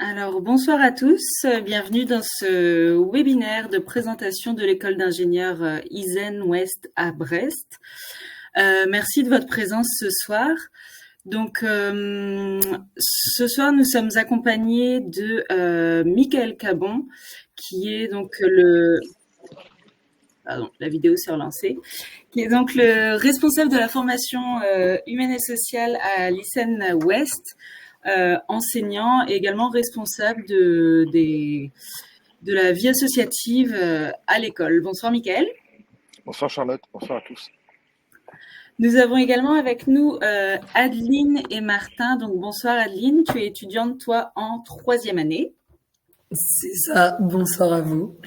Alors, bonsoir à tous. Bienvenue dans ce webinaire de présentation de l'école d'ingénieurs ISEN Ouest à Brest. Merci de votre présence ce soir. Donc, ce soir, nous sommes accompagnés de Michael Cabon, qui est donc Pardon, la vidéo s'est relancée, qui est donc le responsable de la formation humaine et sociale à l'ISEN Ouest, enseignant et également responsable de la vie associative à l'école. Bonsoir Mickaël. Bonsoir Charlotte, bonsoir à tous. Nous avons également avec nous Adeline et Martin. Donc bonsoir Adeline, tu es étudiante toi en 3e année. C'est ça, bonsoir à vous.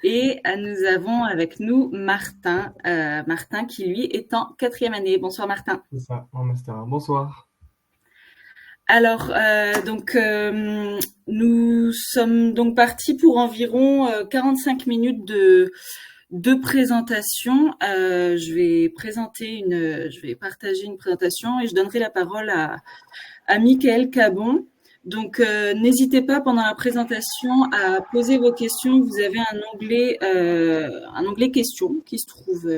Et nous avons avec nous Martin, Martin qui lui est en 4e année. Bonsoir Martin. C'est ça, en master 1. Bonsoir. Alors, nous sommes donc partis pour environ 45 minutes de présentation. Je vais partager une présentation et je donnerai la parole à Michael Cabon. Donc, n'hésitez pas pendant la présentation à poser vos questions. Vous avez un onglet questions qui se trouve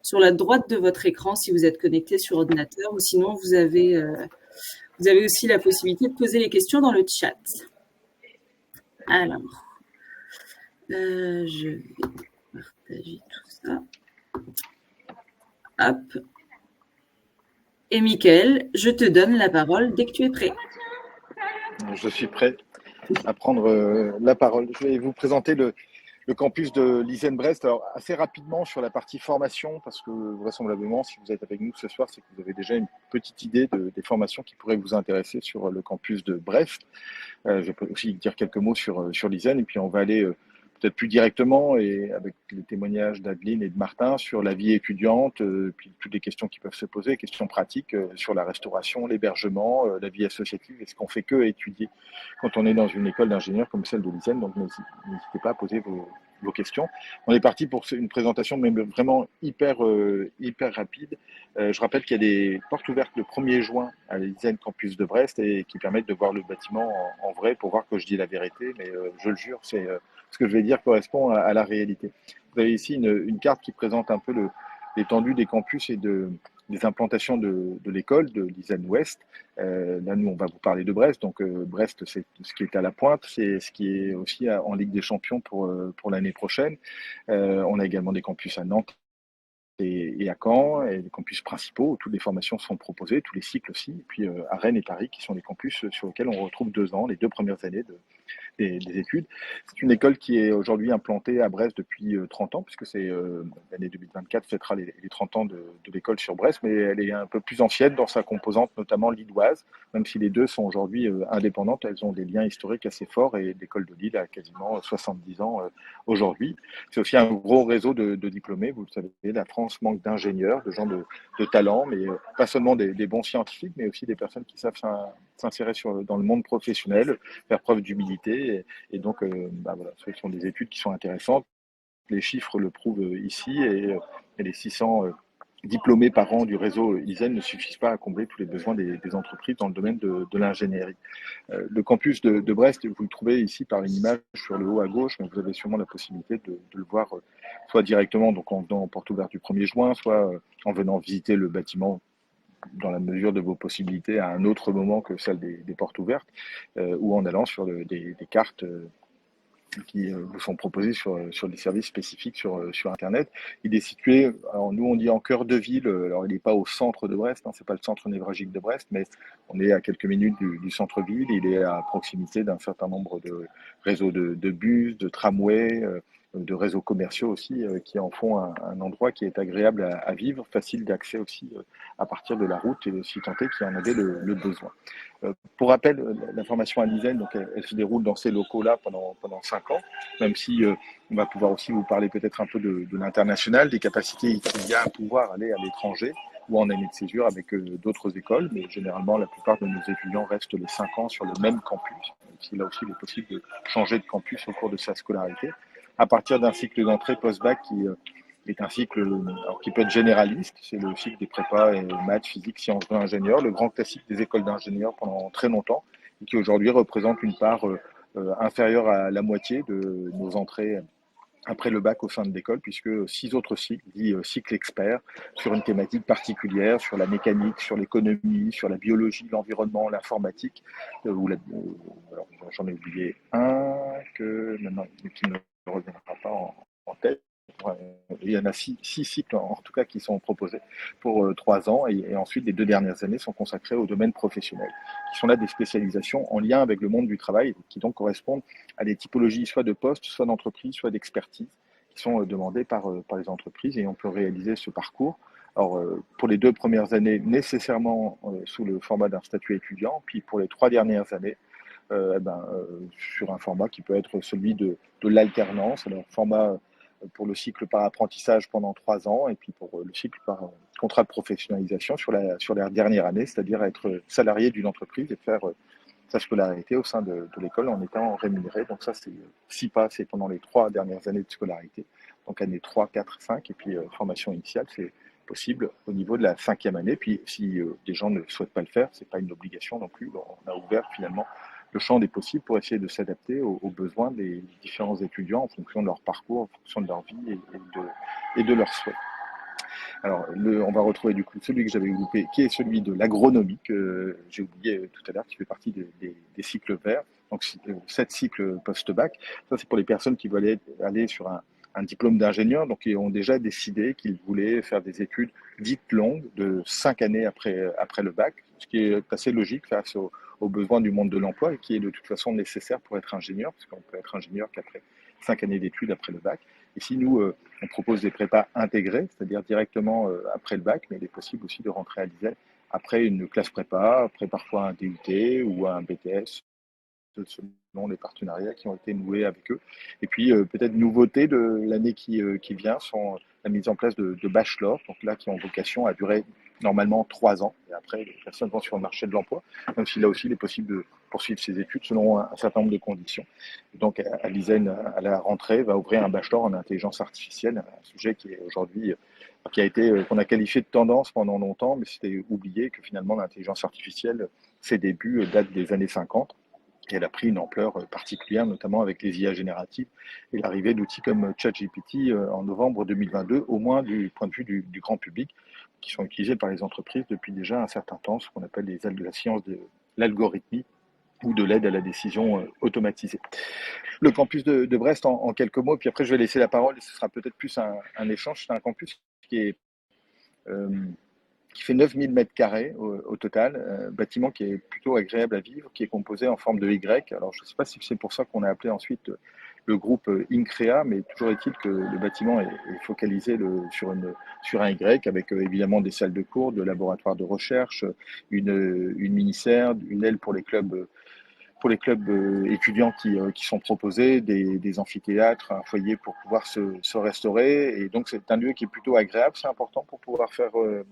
sur la droite de votre écran si vous êtes connecté sur ordinateur, ou sinon vous avez aussi la possibilité de poser les questions dans le chat. Alors, je vais partager tout ça. Hop. Et Michael, je te donne la parole dès que tu es prêt. Je suis prêt à prendre la parole. Je vais vous présenter le campus de l'ISEN Brest. Alors, assez rapidement sur la partie formation, parce que vraisemblablement, si vous êtes avec nous ce soir, c'est que vous avez déjà une petite idée des formations qui pourraient vous intéresser sur le campus de Brest. Je peux aussi dire quelques mots sur l'ISEN, et puis on va aller peut-être plus directement, et avec les témoignages d'Adeline et de Martin, sur la vie étudiante, puis toutes les questions qui peuvent se poser, questions pratiques sur la restauration, l'hébergement, la vie associative, et ce qu'on fait que étudier quand on est dans une école d'ingénieurs comme celle de l'ISEN. Donc n'hésitez pas à poser vos questions. On est parti pour une présentation mais vraiment hyper rapide. Je rappelle qu'il y a des portes ouvertes le 1er juin à l'ISEN Campus de Brest et qui permettent de voir le bâtiment en vrai pour voir que je dis la vérité, mais je le jure, c'est ce que je vais dire correspond à la réalité. Vous avez ici une carte qui présente un peu l'étendue des campus et des implantations de l'école, de l'ISEN Ouest. Là, nous, on va vous parler de Brest. Donc, Brest, c'est ce qui est à la pointe, c'est ce qui est aussi en Ligue des Champions pour l'année prochaine. On a également des campus à Nantes et à Caen, et des campus principaux où toutes les formations sont proposées, tous les cycles aussi. Et puis à Rennes et Paris, qui sont des campus sur lesquels on retrouve 2 ans, les 2 premières années des études. C'est une école qui est aujourd'hui implantée à Brest depuis 30 ans, puisque c'est l'année 2024 fêtera les 30 ans de l'école sur Brest, mais elle est un peu plus ancienne dans sa composante, notamment lilloise, même si les deux sont aujourd'hui indépendantes, elles ont des liens historiques assez forts, et l'école de Lille a quasiment 70 ans aujourd'hui. C'est aussi un gros réseau de diplômés, vous le savez, la France manque d'ingénieurs, de gens de talent, mais pas seulement des bons scientifiques, mais aussi des personnes qui savent s'insérer dans le monde professionnel, faire preuve d'humilité. Et donc, voilà, ce sont des études qui sont intéressantes. Les chiffres le prouvent ici, et les 600 diplômés par an du réseau ISEN ne suffisent pas à combler tous les besoins des entreprises dans le domaine de l'ingénierie. Le campus de Brest, vous le trouvez ici par une image sur le haut à gauche, mais vous avez sûrement la possibilité de le voir soit directement, donc en venant en porte ouverte du 1er juin, soit en venant visiter le bâtiment dans la mesure de vos possibilités à un autre moment que celle des portes ouvertes, ou en allant sur des cartes qui vous sont proposées sur des services spécifiques sur Internet. Il est situé, alors nous on dit en cœur de ville, alors il n'est pas au centre de Brest, c'est pas le centre névralgique de Brest, mais on est à quelques minutes du centre-ville. Il est à proximité d'un certain nombre de réseaux de bus, de tramways, de réseaux commerciaux aussi, qui en font un endroit qui est agréable à vivre, facile d'accès aussi à partir de la route, et si tant est qu'il y en avait le besoin. Pour rappel, la formation à l'ISEN, donc elle se déroule dans ces locaux-là pendant 5 ans, même si on va pouvoir aussi vous parler peut-être un peu de l'international, des capacités qu'il y a à pouvoir aller à l'étranger ou en année de césure avec d'autres écoles, mais généralement la plupart de nos étudiants restent les 5 ans sur le même campus, même si là aussi il est possible de changer de campus au cours de sa scolarité, à partir d'un cycle d'entrée post-bac qui est un cycle qui peut être généraliste, c'est le cycle des prépas et maths, physique, sciences de ingénieurs, le grand classique des écoles d'ingénieurs pendant très longtemps. et qui aujourd'hui représente une part inférieure à la moitié de nos entrées après le bac au sein de l'école, puisque 6 autres cycles, dits cycles experts, sur une thématique particulière, sur la mécanique, sur l'économie, sur la biologie, l'environnement, l'informatique, alors j'en ai oublié un que maintenant qui ne reviendra pas en tête. Il y en a six cycles en tout cas qui sont proposés pour 3 ans et ensuite les 2 dernières années sont consacrées au domaine professionnel, qui sont là des spécialisations en lien avec le monde du travail qui donc correspondent à des typologies soit de postes, soit d'entreprises, soit d'expertise qui sont demandées par les entreprises et on peut réaliser ce parcours. Alors, pour les 2 premières années, nécessairement sous le format d'un statut étudiant, puis pour les 3 dernières années, sur un format qui peut être celui de l'alternance, alors format pour le cycle par apprentissage pendant 3 ans et puis pour le cycle par contrat de professionnalisation sur la dernière année, c'est-à-dire être salarié d'une entreprise et faire sa scolarité au sein de l'école en étant rémunéré. Donc ça, c'est SIPA, c'est pendant les 3 dernières années de scolarité, donc année 3, 4, 5, et puis formation initiale, c'est possible au niveau de la 5e année. Puis si des gens ne souhaitent pas le faire, c'est pas une obligation non plus. On a ouvert finalement le champ des possibles pour essayer de s'adapter aux besoins des différents étudiants en fonction de leur parcours, en fonction de leur vie et de leurs souhaits. Alors, on va retrouver du coup celui que j'avais loupé, qui est celui de l'agronomie, que j'ai oublié tout à l'heure, qui fait partie des cycles verts. Donc, 7 cycles post-bac. Ça, c'est pour les personnes qui veulent aller sur un diplôme d'ingénieur, donc ils ont déjà décidé qu'ils voulaient faire des études dites longues de 5 années après le bac, ce qui est assez logique face aux besoins du monde de l'emploi et qui est de toute façon nécessaire pour être ingénieur, parce qu'on peut être ingénieur qu'après 5 années d'études après le bac. Ici, nous, on propose des prépas intégrés, c'est-à-dire directement après le bac, mais il est possible aussi de rentrer à l'ISEL après une classe prépa, après parfois un DUT ou un BTS, selon les partenariats qui ont été noués avec eux. Et puis, peut-être nouveauté de l'année qui vient sont la mise en place de bachelors, donc là, qui ont vocation à durer normalement 3 ans. Et après, les personnes vont sur le marché de l'emploi, même si là aussi, il est possible de poursuivre ses études selon un certain nombre de conditions. Et donc, à l'ISEN, à la rentrée, va ouvrir un bachelor en intelligence artificielle, un sujet qui est aujourd'hui qu'on a qualifié de tendance pendant longtemps, mais c'était oublié que finalement l'intelligence artificielle, ses débuts datent des années 50. Et elle a pris une ampleur particulière, notamment avec les IA génératives et l'arrivée d'outils comme ChatGPT en novembre 2022, au moins du point de vue du grand public, qui sont utilisés par les entreprises depuis déjà un certain temps, ce qu'on appelle la science de l'algorithmie ou de l'aide à la décision automatisée. Le campus de Brest, en quelques mots, puis après je vais laisser la parole et ce sera peut-être plus un échange. C'est un campus qui fait 9000 mètres carrés au total, bâtiment qui est plutôt agréable à vivre, qui est composé en forme de Y. Alors je ne sais pas si c'est pour ça qu'on a appelé ensuite le groupe INCREA, mais toujours est-il que le bâtiment est focalisé sur un Y, avec évidemment des salles de cours, de laboratoires de recherche, une mini-serre, une aile pour les clubs étudiants qui sont proposés, des amphithéâtres, un foyer pour pouvoir se restaurer. Et donc, c'est un lieu qui est plutôt agréable. C'est important pour pouvoir suivre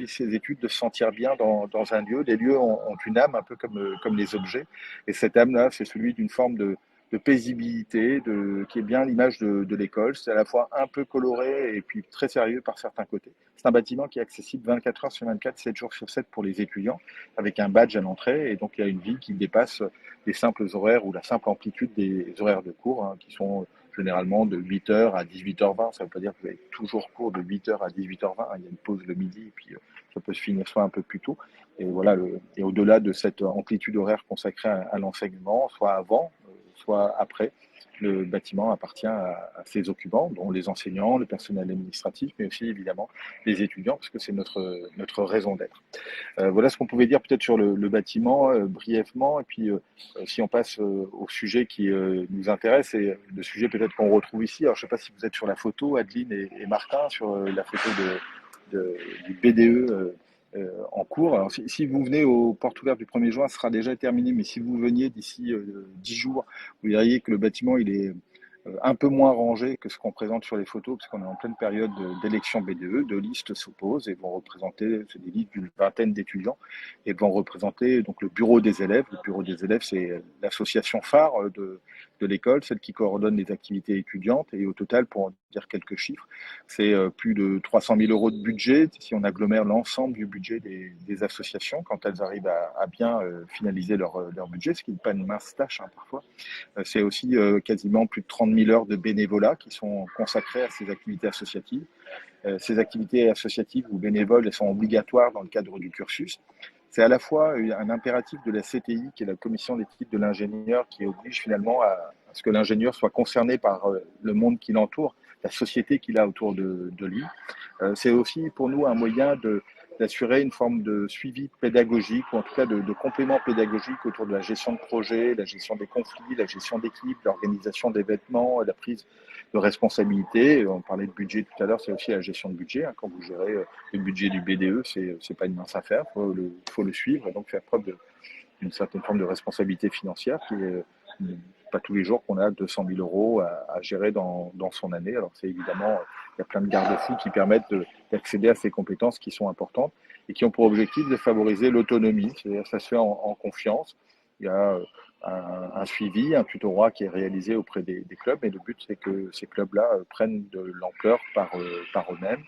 ses études, de se sentir bien dans un lieu. Les lieux ont une âme, un peu comme les objets. Et cette âme-là, c'est celui d'une forme de paisibilité, qui est bien l'image de l'école. C'est à la fois un peu coloré et puis très sérieux par certains côtés. C'est un bâtiment qui est accessible 24 heures sur 24, 7 jours sur 7 pour les étudiants, avec un badge à l'entrée. Et donc, il y a une vie qui dépasse les simples horaires ou la simple amplitude des horaires de cours, qui sont généralement de 8h à 18h20. Ça ne veut pas dire que vous avez toujours cours de 8h à 18h20. Il y a une pause le midi et puis ça peut se finir soit un peu plus tôt. Et voilà, et au-delà de cette amplitude horaire consacrée à l'enseignement, soit avant, soit après, le bâtiment appartient à ses occupants, dont les enseignants, le personnel administratif, mais aussi évidemment les étudiants, parce que c'est notre raison d'être. Voilà ce qu'on pouvait dire peut-être sur le bâtiment brièvement. Et puis, si on passe au sujet qui nous intéresse, et le sujet peut-être qu'on retrouve ici. Alors, je ne sais pas si vous êtes sur la photo, Adeline et Martin, sur la photo du BDE en cours. Alors, si vous venez au porte ouverte du 1er juin, ce sera déjà terminé, mais si vous veniez d'ici 10 jours, vous verriez que le bâtiment, il est un peu moins rangé que ce qu'on présente sur les photos, parce qu'on est en pleine période d'élection BDE. 2 listes s'opposent et vont représenter, c'est des listes d'une vingtaine d'étudiants, et vont représenter donc le bureau des élèves. Le bureau des élèves, c'est l'association phare de l'école, celle qui coordonne les activités étudiantes. Et au total, pour en dire quelques chiffres, c'est plus de 300 000 euros de budget si on agglomère l'ensemble du budget des associations quand elles arrivent à bien finaliser leur budget, ce qui n'est pas une mince tâche parfois. C'est aussi quasiment plus de 30 000 heures de bénévolat qui sont consacrées à ces activités associatives. Ces activités associatives ou bénévoles, elles sont obligatoires dans le cadre du cursus. C'est à la fois un impératif de la CTI, qui est la commission d'éthique de l'ingénieur, qui oblige finalement à ce que l'ingénieur soit concerné par le monde qui l'entoure, la société qu'il a autour de lui. C'est aussi pour nous un moyen d'assurer une forme de suivi pédagogique, ou en tout cas de complément pédagogique autour de la gestion de projet, la gestion des conflits, la gestion d'équipe, l'organisation d'événements, la prise de responsabilité. On parlait de budget tout à l'heure, c'est aussi la gestion de budget. Quand vous gérez le budget du BDE, c'est pas une mince affaire, faut le suivre et donc faire preuve d'une certaine forme de responsabilité financière qui est pas tous les jours qu'on a 200 000 euros à gérer dans son année. Alors c'est évidemment, il y a plein de garde-fous qui permettent d'accéder à ces compétences qui sont importantes et qui ont pour objectif de favoriser l'autonomie. C'est-à-dire ça se fait en confiance. Il y a un suivi, un tutorat qui est réalisé auprès des clubs, et le but c'est que ces clubs-là prennent de l'ampleur par eux-mêmes,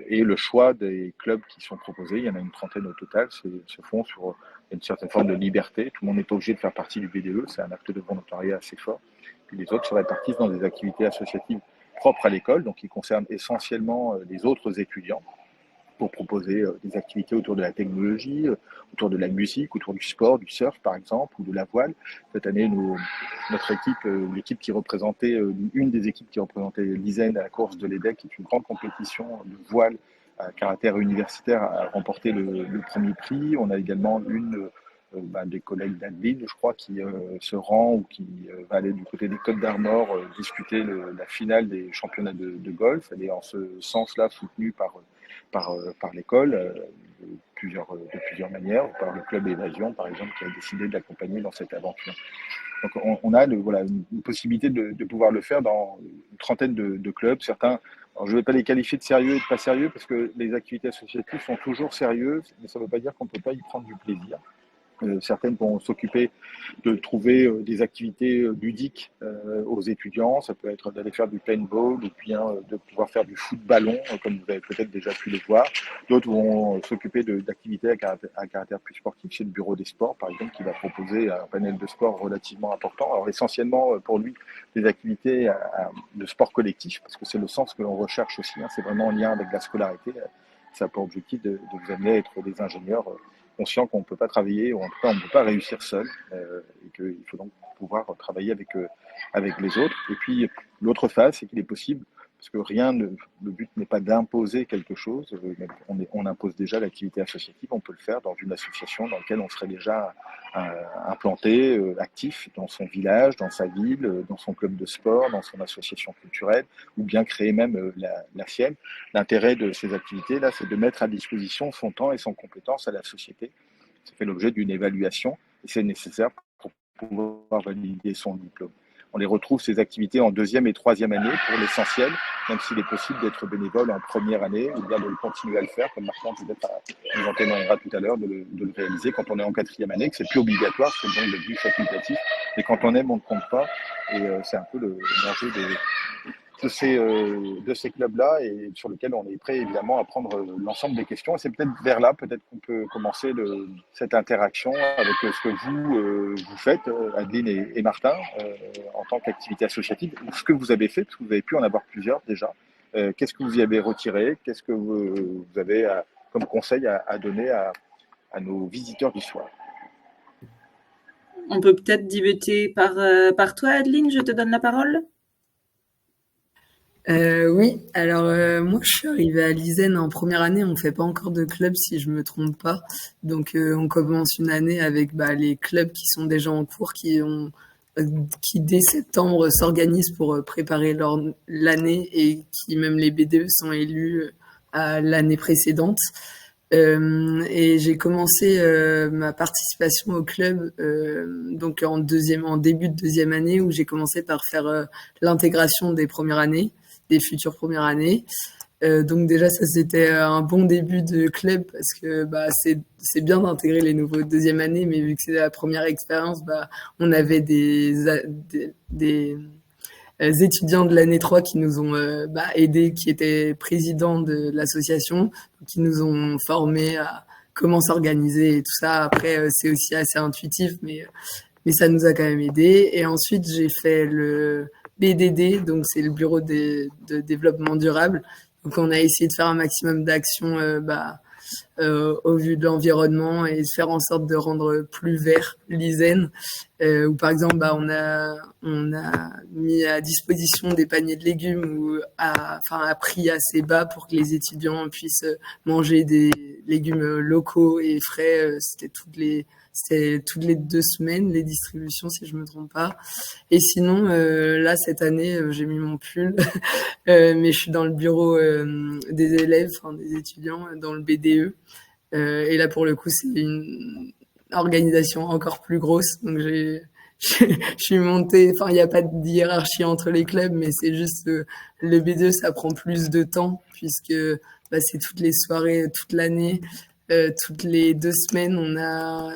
et le choix des clubs qui sont proposés, il y en a une trentaine au total, se font sur une certaine forme de liberté. Tout le monde n'est pas obligé de faire partie du BDE, c'est un acte de volontariat assez fort. Puis les autres se répartissent dans des activités associatives propres à l'école, donc qui concernent essentiellement les autres étudiants, pour proposer des activités autour de la technologie, autour de la musique, autour du sport, du surf par exemple, ou de la voile. Cette année, notre équipe, l'équipe qui représentait, une des équipes qui représentait l'ISEN à la course de l'EDEC, qui est une grande compétition de voile à caractère universitaire, a remporté le premier prix. On a également une des collègues d'Adeline, je crois, qui se rend ou qui va aller du côté des Côtes d'Armor discuter la finale des championnats de golf. Elle est en ce sens-là soutenue par l'école de plusieurs manières, ou par le club Évasion, par exemple, qui a décidé de l'accompagner dans cette aventure. Donc on a une possibilité de pouvoir le faire dans une trentaine de clubs. Certains, alors je ne vais pas les qualifier de sérieux et de pas sérieux, parce que les activités associatives sont toujours sérieuses, mais ça ne veut pas dire qu'on ne peut pas y prendre du plaisir. Certaines vont s'occuper de trouver des activités ludiques aux étudiants. Ça peut être d'aller faire du paintball ou bien de pouvoir faire du foot-ballon, comme vous avez peut-être déjà pu le voir. D'autres vont s'occuper d'activités à caractère plus sportif. C'est le bureau des sports, par exemple, qui va proposer un panel de sport relativement important. Alors essentiellement pour lui, des activités de sport collectif, parce que c'est le sens que l'on recherche aussi. C'est vraiment en lien avec la scolarité. Ça a pour objectif de vous amener à être des ingénieurs conscient qu'on ne peut pas travailler, ou en tout cas on ne peut pas réussir seul, et qu'il faut donc pouvoir travailler avec les autres. Et puis l'autre phase, c'est qu'il est possible, parce que le but n'est pas d'imposer quelque chose, on impose déjà l'activité associative, on peut le faire dans une association dans laquelle on serait déjà implanté, actif dans son village, dans sa ville, dans son club de sport, dans son association culturelle, ou bien créer même la sienne. L'intérêt de ces activités-là, c'est de mettre à disposition son temps et son compétence à la société. Ça fait l'objet d'une évaluation, et c'est nécessaire pour pouvoir valider son diplôme. On les retrouve, ces activités, en deuxième et troisième année pour l'essentiel, même s'il est possible d'être bénévole en première année, ou bien de le continuer à le faire, comme Martin peut-être nous en témoignera tout à l'heure, de le réaliser quand on est en quatrième année, que c'est plus obligatoire, c'est donc devenu facultatif, mais quand on aime, on ne compte pas, et c'est un peu le danger de ces clubs-là, et sur lesquels on est prêt évidemment à prendre l'ensemble des questions. Et c'est peut-être vers là, peut-être qu'on peut commencer cette interaction avec ce que vous faites, Adeline et Martin, en tant qu'activité associative, ou ce que vous avez fait, parce que vous avez pu en avoir plusieurs déjà. Qu'est-ce que vous y avez retiré? Qu'est-ce que vous avez comme conseil à donner à nos visiteurs du soir? On peut peut-être débuter par toi, Adeline, je te donne la parole. Oui, alors moi je suis arrivée à l'ISEN en première année, on fait pas encore de club si je me trompe pas. Donc on commence une année avec les clubs qui sont déjà en cours, qui dès septembre s'organisent pour préparer l'année, et qui même les BDE sont élus à l'année précédente. Et j'ai commencé ma participation au club donc en début de deuxième année, où j'ai commencé par faire l'intégration des futures premières années. Donc déjà, ça, c'était un bon début de club parce que c'est bien d'intégrer les nouveaux deuxième année, mais vu que c'est la première expérience, on avait des étudiants de l'année 3 qui nous ont aidés, qui étaient présidents de l'association, qui nous ont formés à comment s'organiser et tout ça. Après, c'est aussi assez intuitif, mais ça nous a quand même aidés. Et ensuite, j'ai fait le BDD, donc c'est le bureau de développement durable. Donc, on a essayé de faire un maximum d'actions au vu de l'environnement et de faire en sorte de rendre plus vert l'ISEN. Où par exemple, on a mis à disposition des paniers de légumes à prix assez bas pour que les étudiants puissent manger des légumes locaux et frais. C'était toutes les 2 semaines, les distributions, si je me trompe pas. Et sinon, là, cette année, j'ai mis mon pull, mais je suis dans le bureau des élèves, enfin des étudiants, dans le BDE. Et là, pour le coup, c'est une organisation encore plus grosse. Donc, je suis montée, enfin, il n'y a pas de hiérarchie entre les clubs, mais c'est juste le B2, ça prend plus de temps puisque c'est toutes les soirées, toute l'année. Toutes les 2 semaines, on a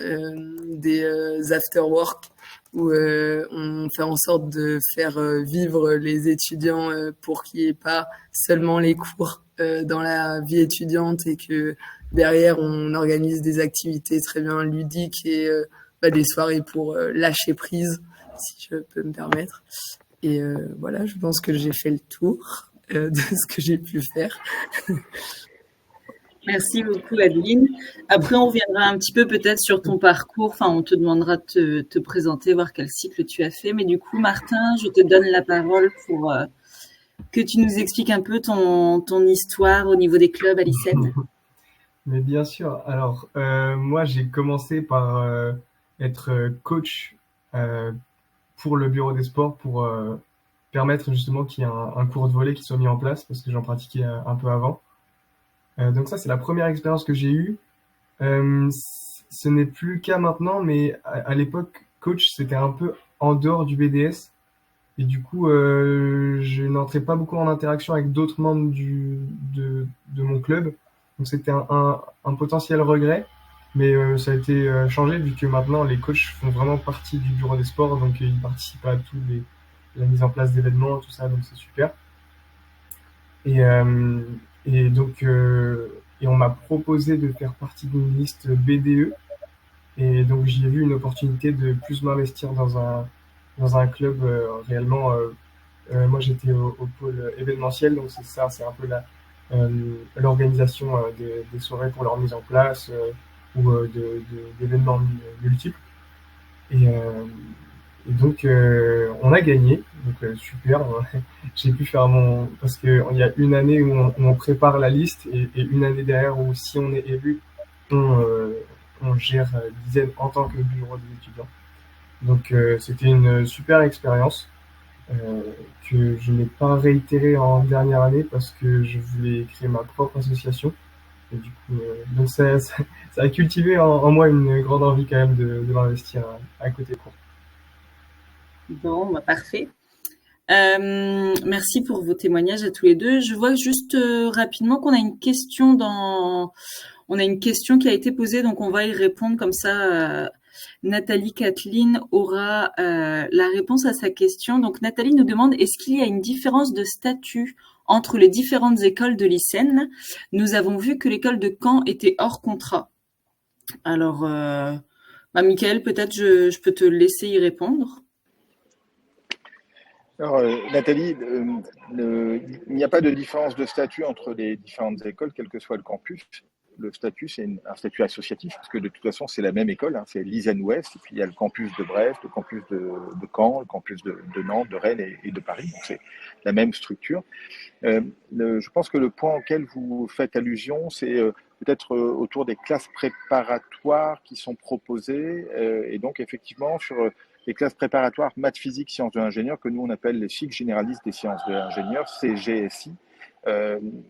des after-work où on fait en sorte de faire vivre les étudiants pour qu'il n'y ait pas seulement les cours dans la vie étudiante et que derrière, on organise des activités très bien ludiques et des soirées pour lâcher prise, si je peux me permettre. Et voilà, je pense que j'ai fait le tour de ce que j'ai pu faire. Merci beaucoup, Adeline. Après, on reviendra un petit peu peut-être sur ton parcours. Enfin, on te demandera de te présenter, voir quel cycle tu as fait. Mais du coup, Martin, je te donne la parole pour que tu nous expliques un peu ton histoire au niveau des clubs à l'ISEN. Mais bien sûr. Alors, moi, j'ai commencé par être coach pour le bureau des sports pour permettre justement qu'il y ait un cours de volley qui soit mis en place parce que j'en pratiquais un peu avant. Donc ça, c'est la première expérience que j'ai eue. Ce n'est plus le cas maintenant, mais à l'époque, coach, c'était un peu en dehors du BDS. Et du coup, je n'entrais pas beaucoup en interaction avec d'autres membres de mon club. Donc c'était un potentiel regret, mais ça a été changé vu que maintenant les coachs font vraiment partie du bureau des sports, donc ils participent à la mise en place d'événements, tout ça, donc c'est super. Et donc, et on m'a proposé de faire partie d'une liste BDE. Et donc, j'y ai vu une opportunité de plus m'investir dans un club réellement. Moi, j'étais au pôle événementiel, donc c'est ça, c'est un peu l'organisation des soirées pour leur mise en place ou d'événements multiples. Et donc, on a gagné, donc super. J'ai pu faire parce que il y a une année où on prépare la liste et une année derrière où si on est élu, on gère l'ISEN en tant que bureau des étudiants. Donc, c'était une super expérience que je n'ai pas réitérée en dernière année parce que je voulais créer ma propre association. Et du coup, donc ça a cultivé en moi une grande envie quand même de m'investir à côté cours. Bon, parfait. Merci pour vos témoignages à tous les deux. Je vois juste rapidement qu'on a une question on a une question qui a été posée, donc on va y répondre comme ça. Nathalie Kathleen aura la réponse à sa question. Donc Nathalie nous demande, est-ce qu'il y a une différence de statut entre les différentes écoles de l'ISEN? Nous avons vu que l'école de Caen était hors contrat. Alors, Mickaël, peut-être je peux te laisser y répondre. Alors, Nathalie, il n'y a pas de différence de statut entre les différentes écoles, quel que soit le campus. Le statut, c'est un statut associatif, parce que de toute façon, c'est la même école, hein, c'est l'ISEN Ouest, et puis il y a le campus de Brest, le campus de Caen, le campus de Nantes, de Rennes et de Paris, donc c'est la même structure. Je pense que le point auquel vous faites allusion, c'est peut-être autour des classes préparatoires qui sont proposées, et donc effectivement sur les classes préparatoires maths, physique, sciences de l'ingénieur, que nous on appelle les cycles généralistes des sciences de l'ingénieur, CGSI.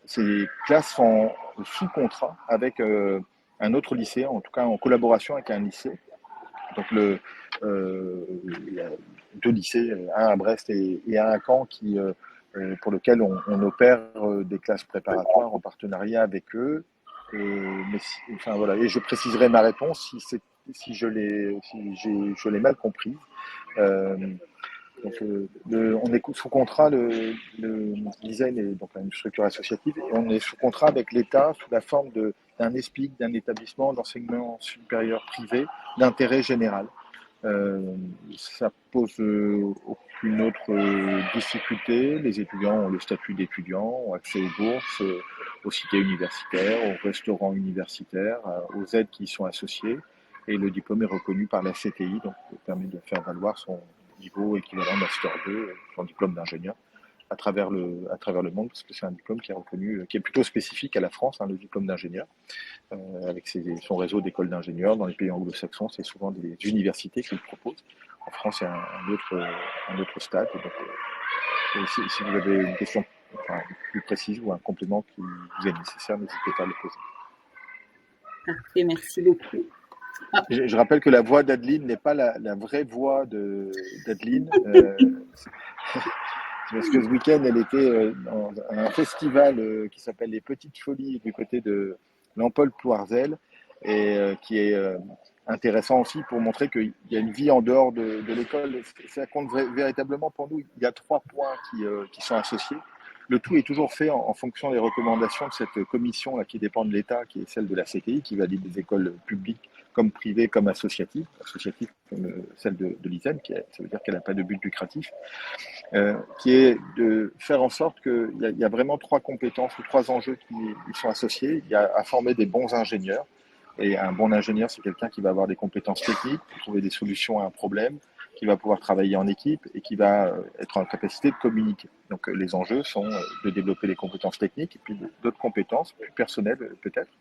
Ces classes sont sous contrat avec un autre lycée, en tout cas en collaboration avec un lycée. Donc il y a 2 lycées, un à Brest et un à Caen, qui pour lequel on opère des classes préparatoires en partenariat avec eux. Enfin, voilà. Et je préciserai ma réponse si je l'ai mal compris. Euh, donc, on est sous contrat, le design est donc une structure associative, et on est sous contrat avec l'État sous la forme d'un ESPIC, d'un établissement d'enseignement supérieur privé d'intérêt général. Ça pose aucune autre difficulté. Les étudiants ont le statut d'étudiant, ont accès aux bourses, aux cités universitaires, aux restaurants universitaires, aux aides qui y sont associées. Et le diplôme est reconnu par la CTI, donc permet de faire valoir son niveau équivalent Master 2, son diplôme d'ingénieur, à travers le monde, parce que c'est un diplôme qui est reconnu, qui est plutôt spécifique à la France, le diplôme d'ingénieur. Avec son réseau d'écoles d'ingénieurs. Dans les pays anglo-saxons, c'est souvent des universités qui le proposent. En France, c'est un autre stade. Donc, si vous avez une question plus précise ou un complément qui vous est nécessaire, n'hésitez pas à le poser. Parfait, merci beaucoup. Je rappelle que la voix d'Adeline n'est pas la vraie voix d'Adeline. Parce que ce week-end, elle était dans un festival qui s'appelle Les Petites Folies du côté de Lampol-Ploirzel, et qui est intéressant aussi pour montrer qu'il y a une vie en dehors de l'école. Ça compte véritablement pour nous. Il y a 3 points qui sont associés. Le tout est toujours fait en fonction des recommandations de cette commission là, qui dépend de l'État, qui est celle de la CTI, qui valide les écoles publiques comme privées, comme associatives comme celle de l'ISEN, ça veut dire qu'elle n'a pas de but lucratif, qui est de faire en sorte qu'il y a vraiment 3 compétences ou 3 enjeux qui sont associés. Il y a à former des bons ingénieurs. Et un bon ingénieur, c'est quelqu'un qui va avoir des compétences techniques, pour trouver des solutions à un problème, qui va pouvoir travailler en équipe et qui va être en capacité de communiquer. Donc les enjeux sont de développer les compétences techniques et puis d'autres compétences plus personnelles peut-être.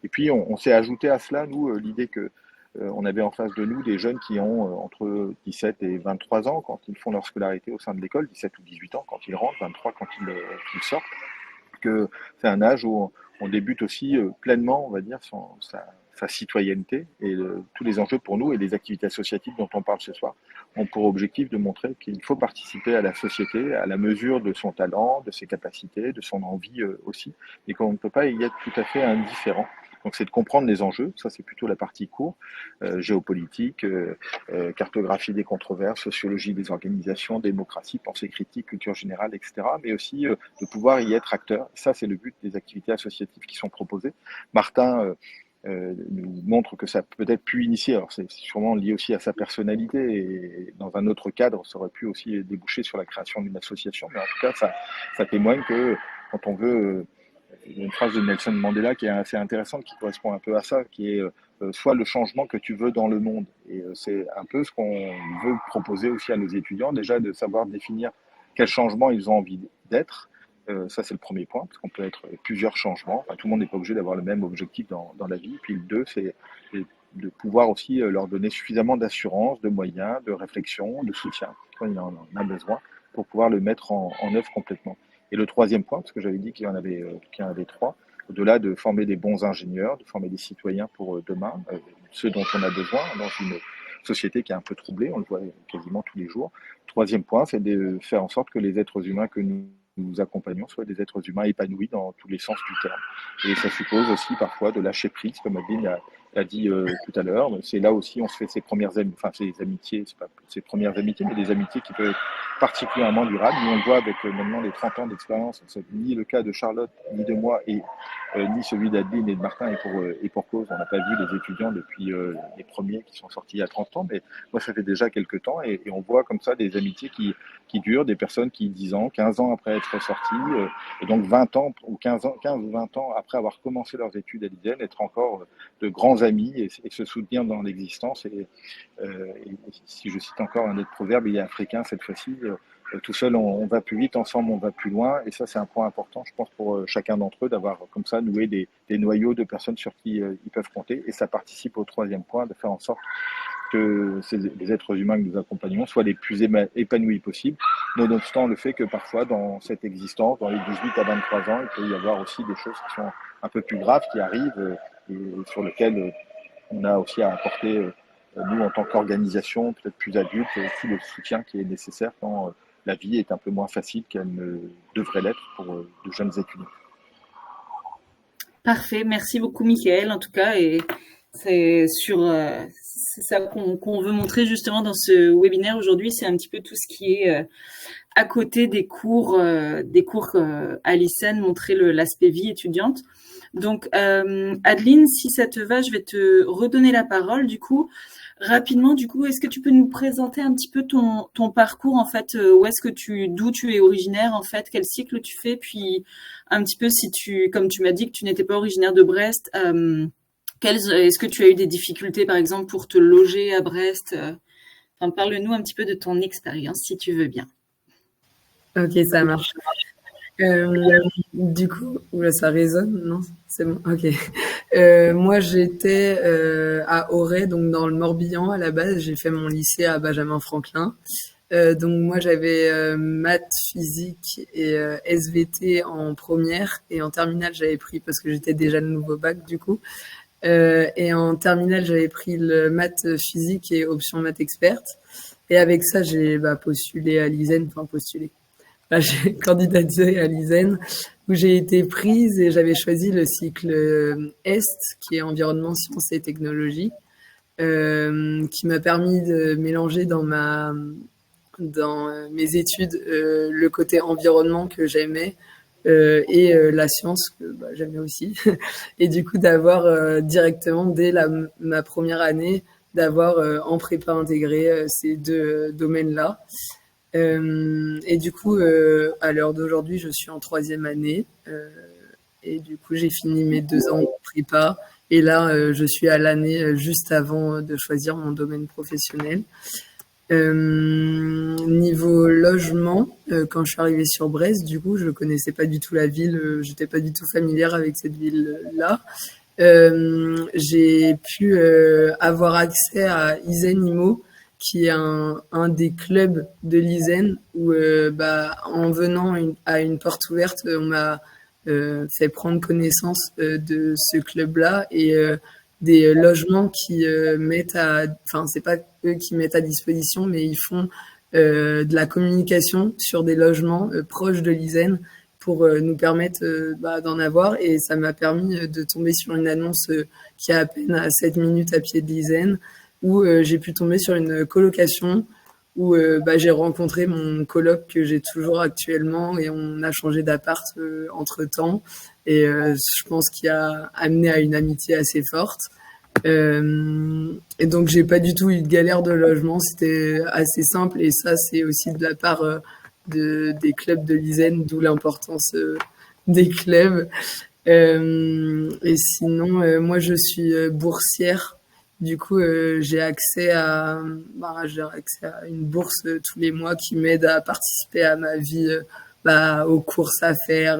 Et puis on s'est ajouté à cela, nous, l'idée que on avait en face de nous des jeunes qui ont entre 17 et 23 ans quand ils font leur scolarité au sein de l'école, 17 ou 18 ans quand ils rentrent, 23 quand ils sortent, que c'est un âge où on débute aussi pleinement, on va dire, sa citoyenneté, et tous les enjeux pour nous et les activités associatives dont on parle ce soir ont pour objectif de montrer qu'il faut participer à la société à la mesure de son talent, de ses capacités, de son envie aussi, et qu'on ne peut pas y être tout à fait indifférent. Donc c'est de comprendre les enjeux, ça c'est plutôt la partie court, géopolitique, cartographie des controverses, sociologie des organisations, démocratie, pensée critique, culture générale, etc. Mais aussi de pouvoir y être acteur. Ça c'est le but des activités associatives qui sont proposées. Martin nous montre que ça peut être pu initier, alors c'est sûrement lié aussi à sa personnalité, et dans un autre cadre ça aurait pu aussi déboucher sur la création d'une association, mais en tout cas ça témoigne que quand on veut... Il y a une phrase de Nelson Mandela qui est assez intéressante, qui correspond un peu à ça, qui est sois le changement que tu veux dans le monde. Et c'est un peu ce qu'on veut proposer aussi à nos étudiants, déjà de savoir définir quel changement ils ont envie d'être. Ça, c'est le premier point, parce qu'on peut être plusieurs changements. Enfin, tout le monde n'est pas obligé d'avoir le même objectif dans la vie. Et puis le 2, c'est de pouvoir aussi leur donner suffisamment d'assurance, de moyens, de réflexion, de soutien, quand il en a besoin, pour pouvoir le mettre en œuvre complètement. Et le 3e point, parce que j'avais dit qu'il y en avait 3, au-delà de former des bons ingénieurs, de former des citoyens pour demain, ceux dont on a besoin dans une société qui est un peu troublée, on le voit quasiment tous les jours. 3e point, c'est de faire en sorte que les êtres humains que nous accompagnons soient des êtres humains épanouis dans tous les sens du terme. Et ça suppose aussi parfois de lâcher prise, comme Adeline l'a dit tout à l'heure. C'est là aussi on se fait ses premières amitiés, c'est pas ses premières amitiés, mais des amitiés qui peuvent être particulièrement durables. Nous on le voit avec maintenant les 30 ans d'expérience, c'est ni le cas de Charlotte, ni de moi, et ni celui d'Adeline et de Martin, et pour cause. On n'a pas vu les étudiants depuis les premiers qui sont sortis il y a 30 ans, mais moi ça fait déjà quelques temps, et on voit comme ça des amitiés qui durent, des personnes qui 10 ans, 15 ans après être sorties, et donc 20 ans ou 15 ou 20 ans après avoir commencé leurs études à l'ISEN, être encore de grands amis et se soutenir dans l'existence. Et si je cite encore un autre proverbe, il est africain cette fois-ci, tout seul on va plus vite, ensemble on va plus loin. Et ça c'est un point important, je pense, pour chacun d'entre eux, d'avoir comme ça noué des noyaux de personnes sur qui ils peuvent compter. Et ça participe au 3e point, de faire en sorte que les êtres humains que nous accompagnons soient les plus épanouis possibles, nonobstant le fait que parfois dans cette existence, dans les 18 à 23 ans, il peut y avoir aussi des choses qui sont un peu plus graves qui arrivent, et sur lesquelles on a aussi à apporter, nous en tant qu'organisation, peut-être plus adultes, tout le soutien qui est nécessaire quand la vie est un peu moins facile qu'elle ne devrait l'être pour de jeunes étudiants. Parfait, merci beaucoup Mickaël en tout cas, et c'est ça qu'on veut montrer justement dans ce webinaire aujourd'hui, c'est un petit peu tout ce qui est à côté des cours à l'ICEN, montrer l'aspect vie étudiante. Donc Adeline, si ça te va, je vais te redonner la parole du coup. Rapidement, du coup, est-ce que tu peux nous présenter un petit peu ton parcours en fait, d'où tu es originaire en fait, quel cycle tu fais, puis un petit peu comme tu m'as dit que tu n'étais pas originaire de Brest, est-ce que tu as eu des difficultés par exemple pour te loger à Brest, enfin, parle-nous un petit peu de ton expérience si tu veux bien. Ok, ça marche. Du coup, oula, ça résonne, non? C'est bon, ok. Moi, j'étais à Auray, donc dans le Morbihan à la base. J'ai fait mon lycée à Benjamin Franklin. Donc moi, j'avais maths, physique et SVT en première, et en terminale, j'avais pris parce que j'étais déjà le nouveau bac du coup. Et en terminale, j'avais pris le maths, physique et option maths experte. Et avec ça, j'ai postulé à l'ISEN, enfin postulé. Là, j'ai candidaté à l'ISEN où j'ai été prise et j'avais choisi le cycle EST, qui est environnement, sciences et technologies, qui m'a permis de mélanger dans mes études le côté environnement que j'aimais et la science que j'aimais aussi. Et du coup, d'avoir directement dès ma première année, d'avoir en prépa intégré ces deux domaines-là. Et du coup, à l'heure d'aujourd'hui, je suis en 3e année. Et du coup, j'ai fini mes 2 ans de prépa. Et là, je suis à l'année juste avant de choisir mon domaine professionnel. Niveau logement, quand je suis arrivée sur Brest, du coup, je connaissais pas du tout la ville. J'étais pas du tout familière avec cette ville-là. J'ai pu avoir accès à Isen Imo, qui est un des clubs de l'ISEN où en venant à une porte ouverte, on m'a fait prendre connaissance de ce club-là et des logements qui c'est pas eux qui mettent à disposition, mais ils font de la communication sur des logements proches de l'ISEN pour nous permettre d'en avoir, et ça m'a permis de tomber sur une annonce qui est à peine à 7 minutes à pied de l'ISEN, où j'ai pu tomber sur une colocation où j'ai rencontré mon coloc que j'ai toujours actuellement, et on a changé d'appart entre-temps, et je pense qu'il a amené à une amitié assez forte. Et donc j'ai pas du tout eu de galère de logement, c'était assez simple, et ça c'est aussi de la part des clubs de l'ISEN, d'où l'importance des clubs. Et sinon, moi je suis boursière. Du coup, j'ai accès à une bourse tous les mois qui m'aide à participer à ma vie, aux courses à faire,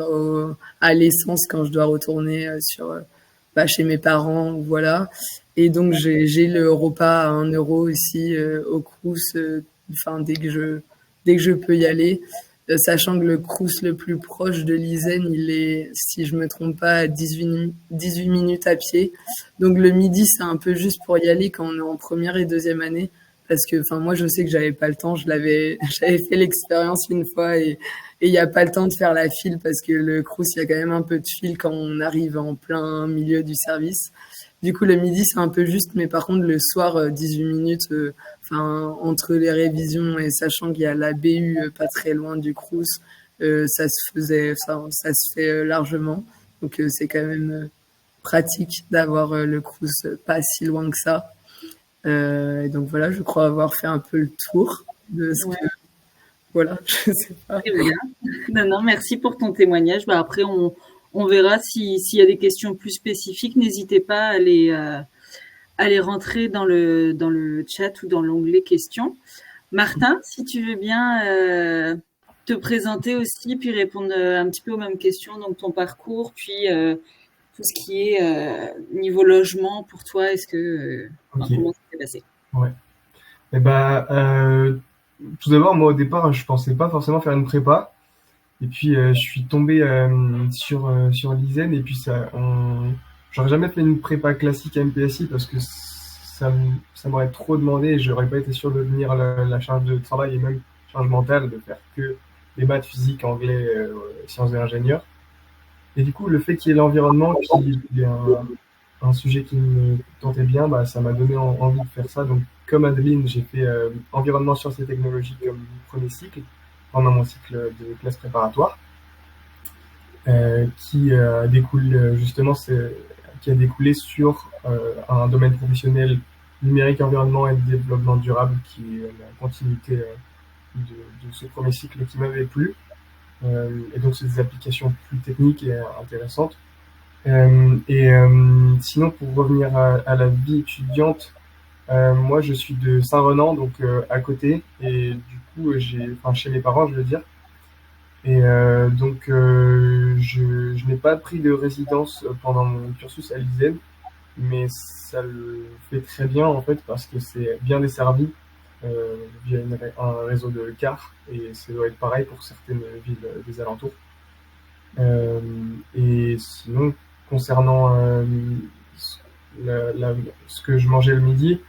à l'essence quand je dois retourner chez mes parents, voilà. Et donc j'ai le repas à 1 euro aussi au Crous, dès que je peux y aller. Sachant que le Crous le plus proche de l'ISEN, il est, si je me trompe pas, à 18 minutes à pied. Donc le midi, c'est un peu juste pour y aller quand on est en première et 2e année. Parce que, moi, je sais que j'avais pas le temps. J'avais fait l'expérience une fois, et il n'y a pas le temps de faire la file parce que le Crous, il y a quand même un peu de file quand on arrive en plein milieu du service. Du coup, le midi, c'est un peu juste, mais par contre, le soir, 18 minutes, entre les révisions et sachant qu'il y a la BU pas très loin du Crous, ça se fait largement. Donc, c'est quand même pratique d'avoir le Crous pas si loin que ça. Et donc, voilà, je crois avoir fait un peu le tour de ce que... Voilà, je sais pas. Très bien. Non, merci pour ton témoignage. Après, on verra s'il y a des questions plus spécifiques. N'hésitez pas à les rentrer dans le chat ou dans l'onglet questions. Martin, si tu veux bien te présenter aussi, puis répondre un petit peu aux mêmes questions, donc ton parcours, puis tout ce qui est niveau logement pour toi, comment ça s'est passé? Ouais. Tout d'abord, moi au départ, je pensais pas forcément faire une prépa. Et puis je suis tombé sur l'ISEN, et puis j'aurais jamais fait une prépa classique à MPSI parce que ça m'aurait trop demandé et j'aurais pas été sûr de tenir la charge de travail et même charge mentale de faire que des maths, physique, anglais, sciences de l'ingénieur. Et du coup, le fait qu'il y ait l'environnement, qui est un sujet qui me tentait bien, bah, ça m'a donné envie de faire ça. Donc, comme Adeline, j'ai fait environnement, sciences et technologies comme premier cycle, pendant mon cycle de classe préparatoire, qui découle justement, qui a découlé sur un domaine professionnel numérique, environnement et développement durable, qui est la continuité de ce premier cycle qui m'avait plu. Et donc, c'est des applications plus techniques et intéressantes. Sinon, pour revenir à la vie étudiante, moi, je suis de Saint-Renan, donc à côté, et du coup, enfin, chez mes parents, je veux dire. Et donc, je n'ai pas pris de résidence pendant mon cursus à l'ISEN, mais ça le fait très bien en fait parce que c'est bien desservi via un réseau de cars, et ça doit être pareil pour certaines villes des alentours. Et sinon, concernant ce que je mangeais le midi,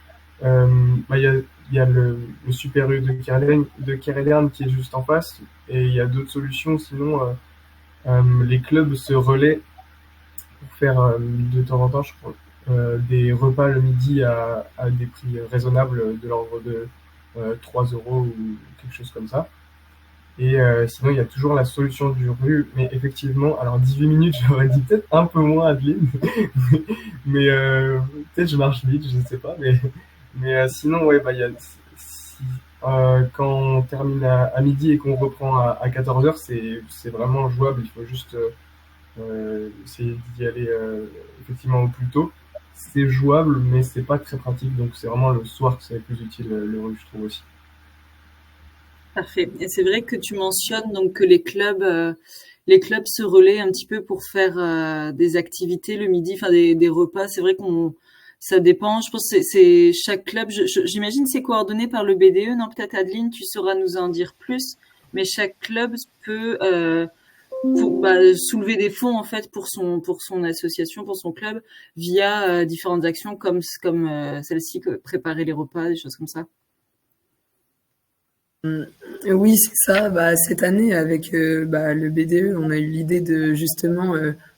bah, il y a le Super U de Kéréderne qui est juste en face, et il y a d'autres solutions. Sinon, les clubs se relaient pour faire de temps en temps, je crois, des repas le midi à des prix raisonnables, de l'ordre de 3 euros ou quelque chose comme ça. Et sinon, il y a toujours la solution du rue, mais effectivement, alors 18 minutes, j'aurais dit peut-être un peu moins, Adeline, mais peut-être je marche vite, je ne sais pas, mais sinon, ouais, bah, quand on termine à midi et qu'on reprend à 14h, c'est vraiment jouable. Il faut juste essayer d'y aller effectivement au plus tôt. C'est jouable, mais c'est pas très pratique, donc c'est vraiment le soir que c'est le plus utile, le rue, je trouve aussi. Parfait. Et c'est vrai que tu mentionnes donc que les clubs se relaient un petit peu pour faire des activités le midi, enfin des repas. C'est vrai ça dépend. Je pense que c'est chaque club. J'imagine c'est coordonné par le BDE. Non, peut-être Adeline, tu sauras nous en dire plus. Mais chaque club peut soulever des fonds en fait pour son association, pour son club, via différentes actions comme celle-ci, préparer les repas, des choses comme ça. Oui, c'est ça. Bah, cette année, avec le BDE, on a eu l'idée de justement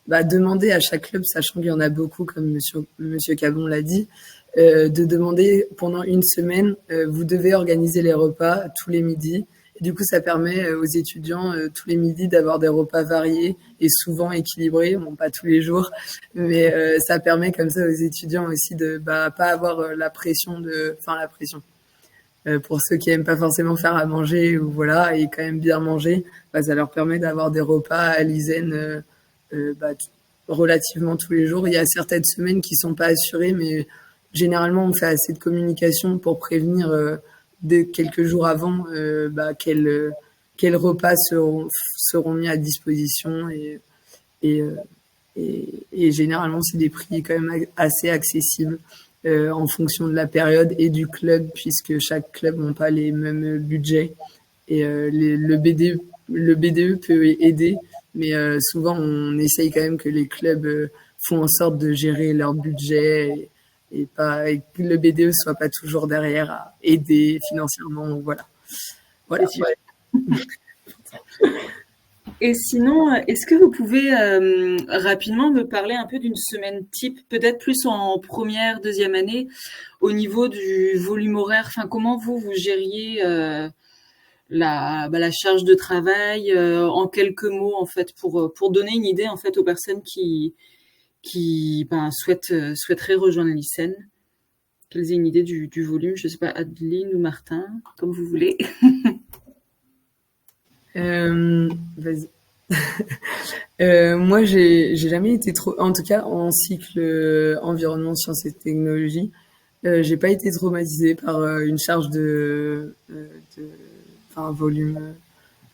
demander à chaque club, sachant qu'il y en a beaucoup, comme Monsieur Cabon l'a dit, de demander pendant une semaine, vous devez organiser les repas tous les midis. Et du coup, ça permet aux étudiants tous les midis d'avoir des repas variés et souvent équilibrés, bon pas tous les jours, mais ça permet comme ça aux étudiants aussi de pas avoir la pression pour ceux qui aiment pas forcément faire à manger ou voilà et quand même bien manger, ça leur permet d'avoir des repas à l'ISEN relativement tous les jours. Il y a certaines semaines qui sont pas assurées, mais généralement on fait assez de communication pour prévenir de quelques jours avant quels repas seront mis à disposition et généralement c'est des prix quand même assez accessibles. En fonction de la période et du club, puisque chaque club n'a pas les mêmes budgets. Et le BDE peut aider, mais souvent on essaye quand même que les clubs font en sorte de gérer leur budget et que le BDE soit pas toujours derrière à aider financièrement. Voilà. Et sinon, est-ce que vous pouvez rapidement me parler un peu d'une semaine type, peut-être plus en première, deuxième année, au niveau du volume horaire, enfin comment vous gériez la charge de travail en quelques mots en fait pour donner une idée en fait aux personnes qui souhaiteraient rejoindre l'ISEN, qu'elles aient une idée du volume. Je sais pas, Adeline ou Martin, comme vous voulez. Vas-y. Moi, j'ai jamais été trop, en tout cas en cycle environnement, sciences et technologies, j'ai pas été traumatisée par une charge un volume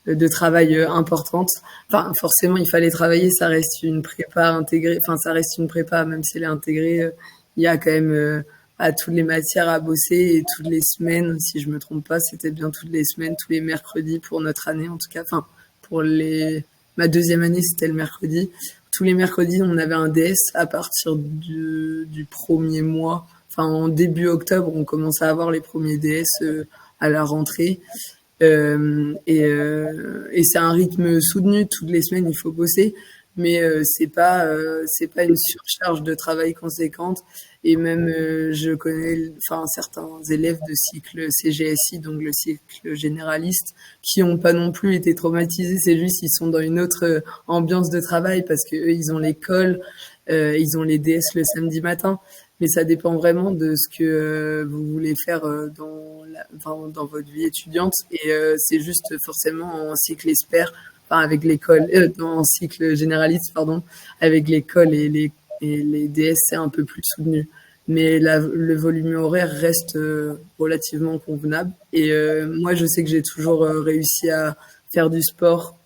de travail importante. Enfin, forcément, il fallait travailler. Ça reste une prépa intégrée. Enfin, ça reste une prépa, même si elle est intégrée. Il y a quand même à toutes les matières à bosser et toutes les semaines, si je me trompe pas, c'était bien toutes les semaines, tous les mercredis pour notre année en tout cas. Enfin, pour ma deuxième année, c'était le mercredi. Tous les mercredis, on avait un DS à partir du premier mois. Enfin, en début octobre, on commençait à avoir les premiers DS à la rentrée. Et c'est un rythme soutenu. Toutes les semaines, il faut bosser, mais c'est pas une surcharge de travail conséquente. Et même, je connais, enfin, certains élèves de cycle CGSI, donc le cycle généraliste, qui ont pas non plus été traumatisés. C'est juste ils sont dans une autre ambiance de travail parce que eux, ils ont l'école, ils ont les DS le samedi matin. Mais ça dépend vraiment de ce que vous voulez faire enfin, dans votre vie étudiante. Et c'est juste forcément en cycle espère, enfin avec l'école, en cycle généraliste, pardon, avec l'école et les DS, c'est un peu plus soutenu. Mais le volume horaire reste relativement convenable. Et moi, je sais que j'ai toujours réussi à faire du sport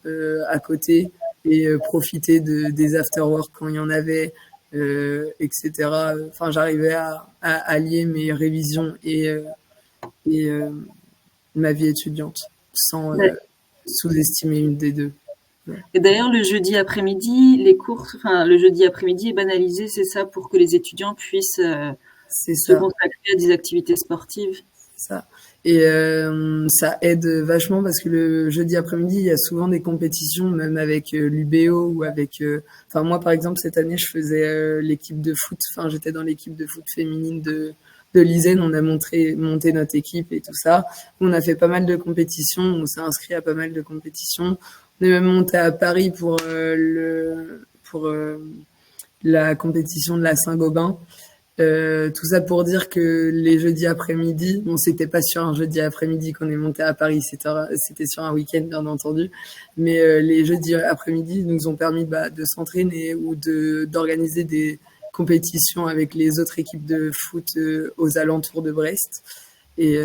à côté et profiter des after-work quand il y en avait, etc. Enfin, j'arrivais à allier mes révisions et ma vie étudiante sans sous-estimer une des deux. Et d'ailleurs, le jeudi après-midi, les cours, enfin, le jeudi après-midi est banalisé, c'est ça, pour que les étudiants puissent C'est se ça. consacrer à des activités sportives. Ça. Et ça aide vachement parce que le jeudi après-midi, il y a souvent des compétitions, même avec l'UBO ou avec. Enfin, moi, par exemple, cette année, je faisais l'équipe de foot. Enfin, j'étais dans l'équipe de foot féminine de l'ISEN. On a monté notre équipe et tout ça. On a fait pas mal de compétitions. On s'est inscrit à pas mal de compétitions. On est même monté à Paris pour la compétition de la Saint-Gobain. Tout ça pour dire que les jeudis après-midi, bon, c'était pas sur un jeudi après-midi qu'on est monté à Paris, c'était sur un week-end, bien entendu, mais les jeudis après-midi nous ont permis de s'entraîner ou d'organiser des compétitions avec les autres équipes de foot aux alentours de Brest. Et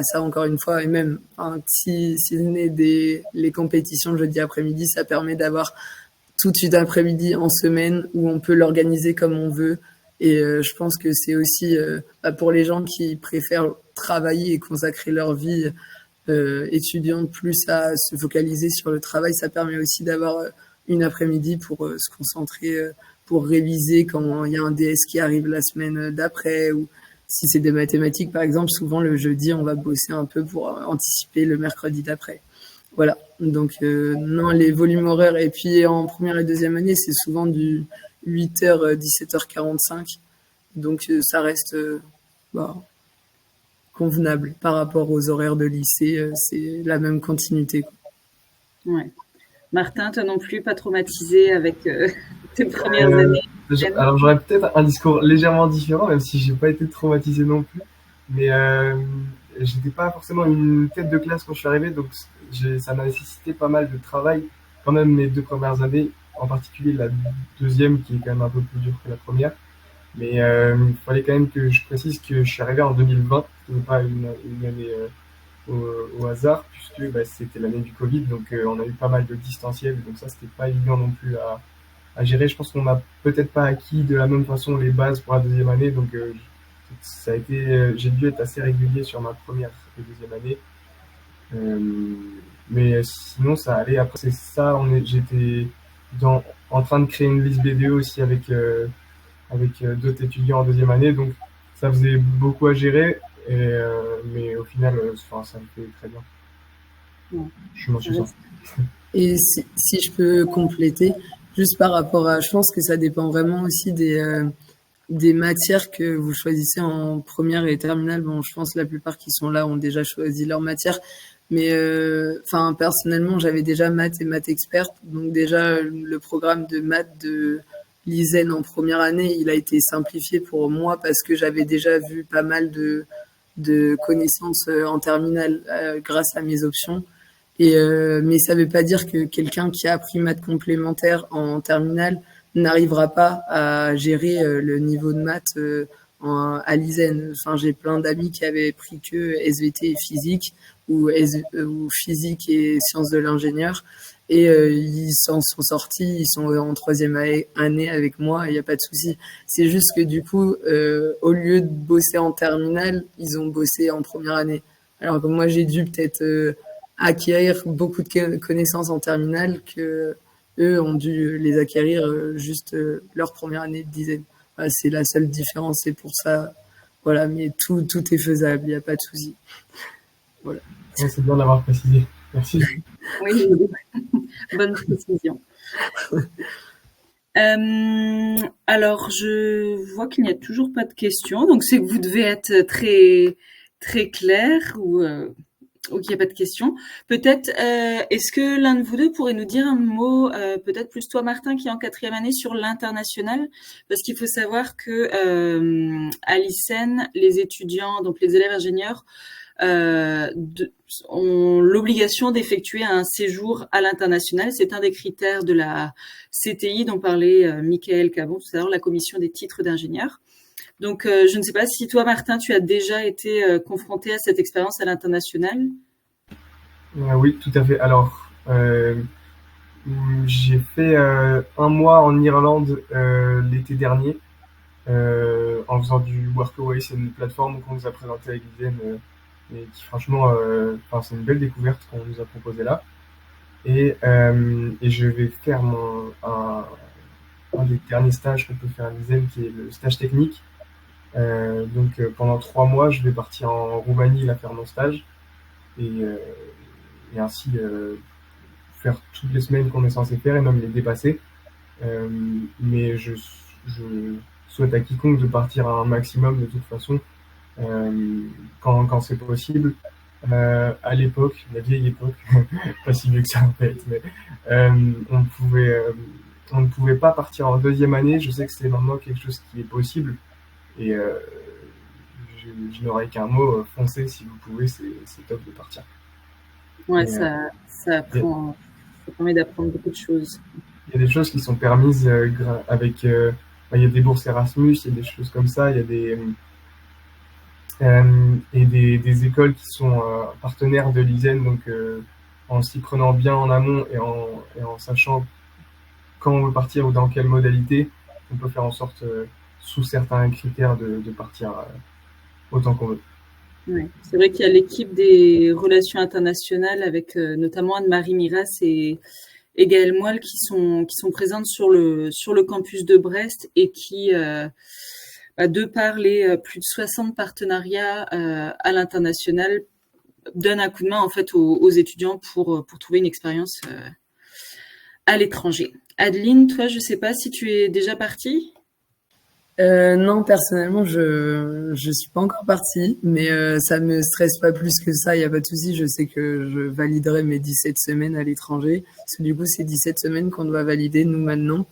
ça, encore une fois, et même si ce n'est les compétitions le jeudi après-midi, ça permet d'avoir toute une après-midi en semaine où on peut l'organiser comme on veut. Et je pense que c'est aussi pour les gens qui préfèrent travailler et consacrer leur vie étudiante plus à se focaliser sur le travail, ça permet aussi d'avoir une après-midi pour se concentrer, pour réviser quand il y a un DS qui arrive la semaine d'après, ou si c'est des mathématiques par exemple, souvent le jeudi on va bosser un peu pour anticiper le mercredi d'après. Voilà, donc non, les volumes horaires, et puis en première et deuxième année c'est souvent du 8h, 17h45. Donc ça reste convenable par rapport aux horaires de lycée. C'est la même continuité, quoi. Ouais. Martin, toi non plus, pas traumatisé avec tes premières années? Alors j'aurais peut-être un discours légèrement différent, même si j'ai pas été traumatisé non plus. Mais j'étais pas forcément une tête de classe quand je suis arrivé, donc ça m'a nécessité pas mal de travail. Quand même mes 2 premières années, en particulier la deuxième qui est quand même un peu plus dure que la première. Mais il fallait quand même que je précise que je suis arrivé en 2020, ce n'est pas une année au hasard, puisque c'était l'année du Covid, donc on a eu pas mal de distanciel, donc ça c'était pas évident non plus à gérer. Je pense qu'on n'a peut-être pas acquis de la même façon les bases pour la deuxième année, donc ça a été, j'ai dû être assez régulier sur ma première et deuxième année. Mais sinon ça allait. Après c'est ça, j'étais en train de créer une liste BDE aussi avec d'autres étudiants en deuxième année, donc ça faisait beaucoup à gérer, mais au final ça me fait très bien. Je m'en suis sorti. Et si je peux compléter, juste par rapport à, je pense que ça dépend vraiment aussi des matières que vous choisissez en première et terminale. Bon, je pense que la plupart qui sont là ont déjà choisi leur matière. Mais personnellement, j'avais déjà maths et maths experte. Donc déjà, le programme de maths de l'ISEN en première année, il a été simplifié pour moi parce que j'avais déjà vu pas mal de connaissances en terminale grâce à mes options. Mais ça veut pas dire que quelqu'un qui a appris maths complémentaire en terminale n'arrivera pas à gérer le niveau de maths à l'ISEN. Enfin, j'ai plein d'amis qui avaient pris que SVT et physique ou physique et sciences de l'ingénieur, et ils s'en sont sortis, ils sont en troisième année avec moi, il n'y a pas de souci. C'est juste que du coup, au lieu de bosser en terminale, ils ont bossé en première année. Alors que moi, j'ai dû peut-être acquérir beaucoup de connaissances en terminale que eux ont dû les acquérir juste leur première année de dizaine. Voilà, c'est la seule différence, c'est pour ça. Voilà, mais tout est faisable, il n'y a pas de souci. Voilà. Ouais, c'est bien d'avoir précisé. Merci. Oui, bonne précision. Alors, je vois qu'il n'y a toujours pas de questions, donc c'est que vous devez être très, très clair ou qu'il n'y a pas de questions. Peut-être, est-ce que l'un de vous deux pourrait nous dire un mot, peut-être plus toi, Martin, qui est en 4e année, sur l'international? Parce qu'il faut savoir que à l'ICEN, les étudiants, donc les élèves ingénieurs, ont l'obligation d'effectuer un séjour à l'international. C'est un des critères de la CTI dont parlait Michael Cabon tout à l'heure, la commission des titres d'ingénieur. Donc, je ne sais pas si toi, Martin, tu as déjà été confronté à cette expérience à l'international. Oui, tout à fait. Alors, j'ai fait 1 mois en Irlande l'été dernier en faisant du Workaway. C'est une plateforme qu'on nous a présentée avec l'IDEN et qui franchement, c'est une belle découverte qu'on nous a proposée là. Et je vais faire un des derniers stages qu'on peut faire à l'ISEN, qui est le stage technique. Donc pendant 3 mois, je vais partir en Roumanie là faire mon stage et ainsi faire toutes les semaines qu'on est censé faire et même les dépasser. Mais je souhaite à quiconque de partir à un maximum de toute façon quand c'est possible. À l'époque, la vieille époque, pas si vieux que ça en fait, mais on ne pouvait pas partir en 2e année. Je sais que c'est maintenant quelque chose qui est possible et je n'aurai qu'un mot, foncez si vous pouvez, c'est top de partir. Ouais, ça permet d'apprendre beaucoup de choses. Il y a des choses qui sont permises avec, il y a des bourses Erasmus, il y a des choses comme ça, il y a des écoles qui sont partenaires de l'ISEN, donc en s'y prenant bien en amont et en sachant quand on veut partir ou dans quelle modalité, on peut faire en sorte, sous certains critères, de partir autant qu'on veut. Ouais. C'est vrai qu'il y a l'équipe des relations internationales avec notamment Anne-Marie Miras et Gaëlle Moelle qui sont présentes sur le campus de Brest et qui de par les plus de 60 partenariats à l'international donnent un coup de main en fait aux étudiants pour trouver une expérience à l'étranger. Adeline, toi, je sais pas si tu es déjà partie. Non, personnellement, je suis pas encore partie, mais ça me stresse pas plus que ça, il y a pas de souci. Je sais que je validerai mes 17 semaines à l'étranger, parce que du coup, c'est 17 semaines qu'on doit valider, nous, maintenant.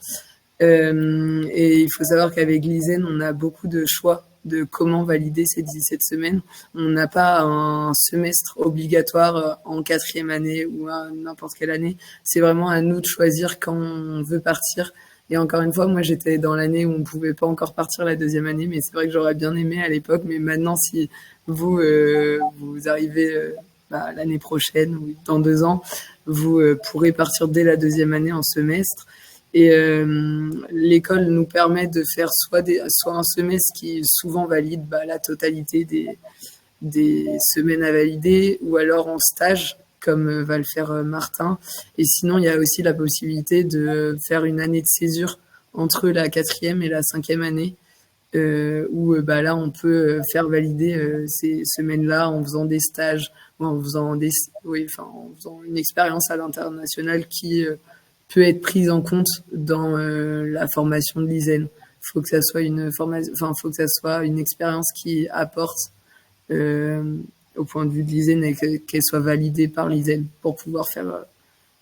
Et il faut savoir qu'avec l'ISEN, on a beaucoup de choix de comment valider ces 17 semaines. On n'a pas un semestre obligatoire en 4e année ou à n'importe quelle année. C'est vraiment à nous de choisir quand on veut partir. Et encore une fois, moi, j'étais dans l'année où on pouvait pas encore partir la 2e année, mais c'est vrai que j'aurais bien aimé à l'époque. Mais maintenant, si vous arrivez l'année prochaine ou dans 2 ans, vous pourrez partir dès la 2e année en semestre. Et l'école nous permet de faire soit un semestre qui souvent valide la totalité des semaines à valider, ou alors en stage, comme va le faire Martin. Et sinon, il y a aussi la possibilité de faire une année de césure entre la 4e et la 5e année, où là, on peut faire valider ces semaines-là en faisant des stages, ou en faisant une expérience à l'international qui peut être prise en compte dans la formation de l'ISEN. Faut que ça soit faut que ça soit une expérience qui apporte au point de vue de l'ISEN et qu'elle soit validée par l'ISEN pour pouvoir faire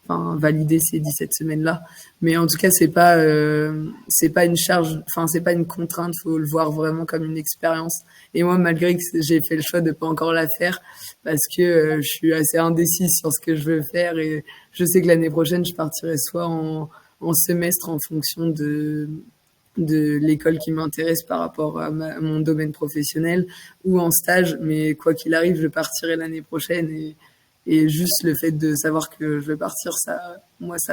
valider ces 17 semaines-là. Mais en tout cas, c'est pas une charge, c'est pas une contrainte, faut le voir vraiment comme une expérience. Et moi, malgré que j'ai fait le choix de pas encore la faire, parce que je suis assez indécise sur ce que je veux faire et je sais que l'année prochaine, je partirai soit en semestre en fonction de l'école qui m'intéresse par rapport à mon domaine professionnel, ou en stage, mais quoi qu'il arrive, je partirai l'année prochaine et juste le fait de savoir que je vais partir, ça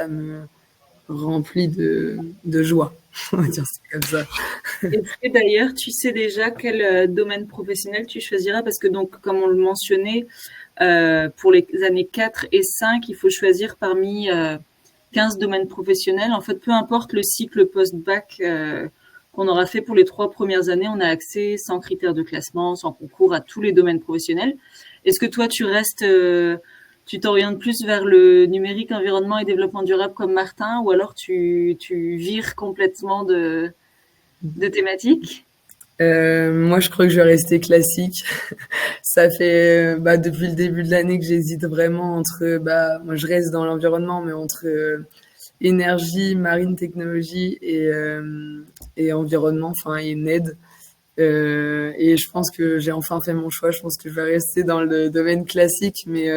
me remplit de joie. On va dire ça comme ça. Est-ce que d'ailleurs, tu sais déjà quel domaine professionnel tu choisiras? Parce que donc, comme on le mentionnait, pour les années 4 et 5, il faut choisir parmi 15 domaines professionnels. En fait, peu importe le cycle post-bac qu'on aura fait pour les 3 premières années, on a accès sans critères de classement, sans concours à tous les domaines professionnels. Est-ce que toi, tu t'orientes plus vers le numérique, environnement et développement durable comme Martin, ou alors tu vires complètement de thématiques? Moi, je crois que je vais rester classique. Ça fait depuis le début de l'année que j'hésite vraiment entre moi je reste dans l'environnement, mais entre énergie, marine technologie et environnement, enfin et NED. Et je pense que j'ai enfin fait mon choix. Je pense que je vais rester dans le domaine classique, mais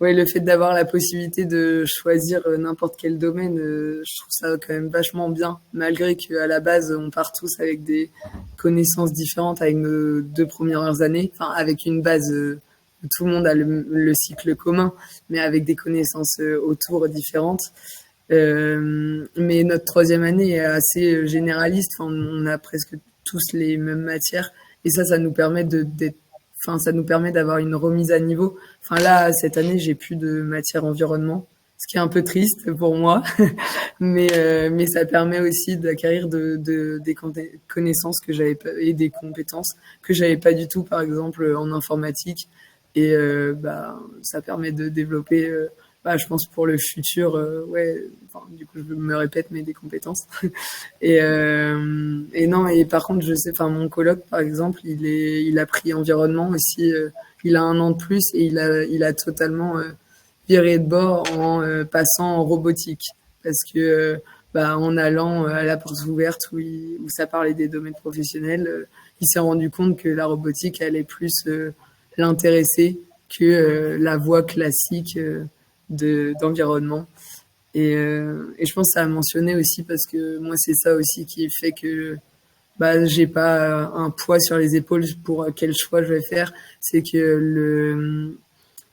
ouais, le fait d'avoir la possibilité de choisir n'importe quel domaine, je trouve ça quand même vachement bien, malgré qu'à la base, on part tous avec des connaissances différentes avec nos 2 premières années, enfin avec une base où tout le monde a le cycle commun, mais avec des connaissances autour différentes. Mais notre 3e année est assez généraliste, enfin, on a presque tous les mêmes matières, et ça nous permet ça nous permet d'avoir une remise à niveau. Enfin là, cette année, j'ai plus de matière environnement, ce qui est un peu triste pour moi, mais ça permet aussi d'acquérir des connaissances que j'avais pas, et des compétences que j'avais pas du tout, par exemple en informatique. Et ça permet de développer, je pense pour le futur, ouais. Enfin, du coup, je me répète, mais des compétences. Et non, et par contre, je sais, enfin, mon coloc, par exemple, il a pris environnement aussi. Il a 1 an de plus et il a totalement viré de bord en passant en robotique, parce que en allant à la porte ouverte où ça parlait des domaines professionnels, il s'est rendu compte que la robotique allait plus l'intéresser que la voie classique d'environnement. Et je pense que ça a mentionné aussi parce que moi, c'est ça aussi qui fait que j'ai pas un poids sur les épaules pour quel choix je vais faire. C'est que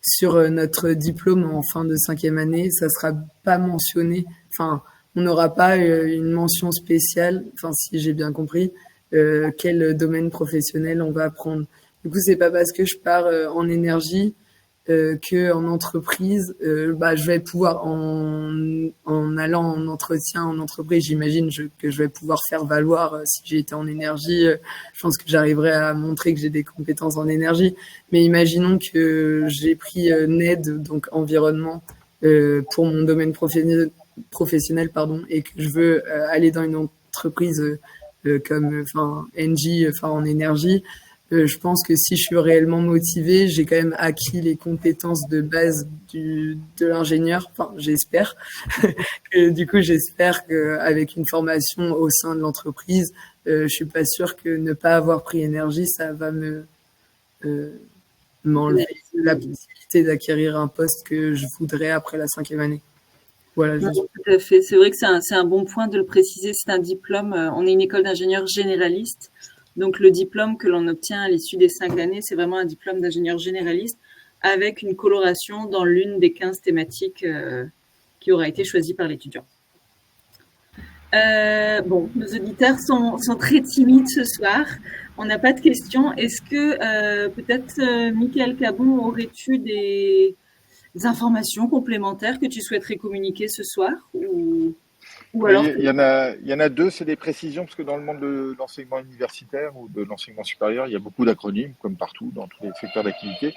sur notre diplôme en fin de 5e année, ça sera pas mentionné. Enfin, on n'aura pas une mention spéciale, enfin, si j'ai bien compris, quel domaine professionnel on va apprendre. Du coup, c'est pas parce que je pars en énergie que en entreprise, je vais pouvoir en allant en entretien en entreprise, j'imagine que je vais pouvoir faire valoir si j'ai été en énergie. Je pense que j'arriverai à montrer que j'ai des compétences en énergie. Mais imaginons que j'ai pris NED, donc environnement, pour mon domaine professionnel, pardon, et que je veux aller dans une entreprise comme, Engie, en énergie. Je pense que si je suis réellement motivée, j'ai quand même acquis les compétences de base de l'ingénieur. Enfin, j'espère. Du coup, j'espère qu'avec une formation au sein de l'entreprise, je suis pas sûre que ne pas avoir pris énergie, ça va m'enlever la possibilité d'acquérir un poste que je voudrais après la 5e année. Voilà. Non, tout à fait. C'est vrai que c'est un bon point de le préciser. C'est un diplôme. On est une école d'ingénieurs généraliste. Donc, le diplôme que l'on obtient à l'issue des 5 années, c'est vraiment un diplôme d'ingénieur généraliste avec une coloration dans l'une des 15 thématiques qui aura été choisie par l'étudiant. Nos auditeurs sont très timides ce soir. On n'a pas de questions. Est-ce que peut-être, Michael Cabon, aurais-tu des informations complémentaires que tu souhaiterais communiquer ce soir ou alors il y en a 2, c'est des précisions, parce que dans le monde de l'enseignement universitaire ou de l'enseignement supérieur, il y a beaucoup d'acronymes, comme partout, dans tous les secteurs d'activité.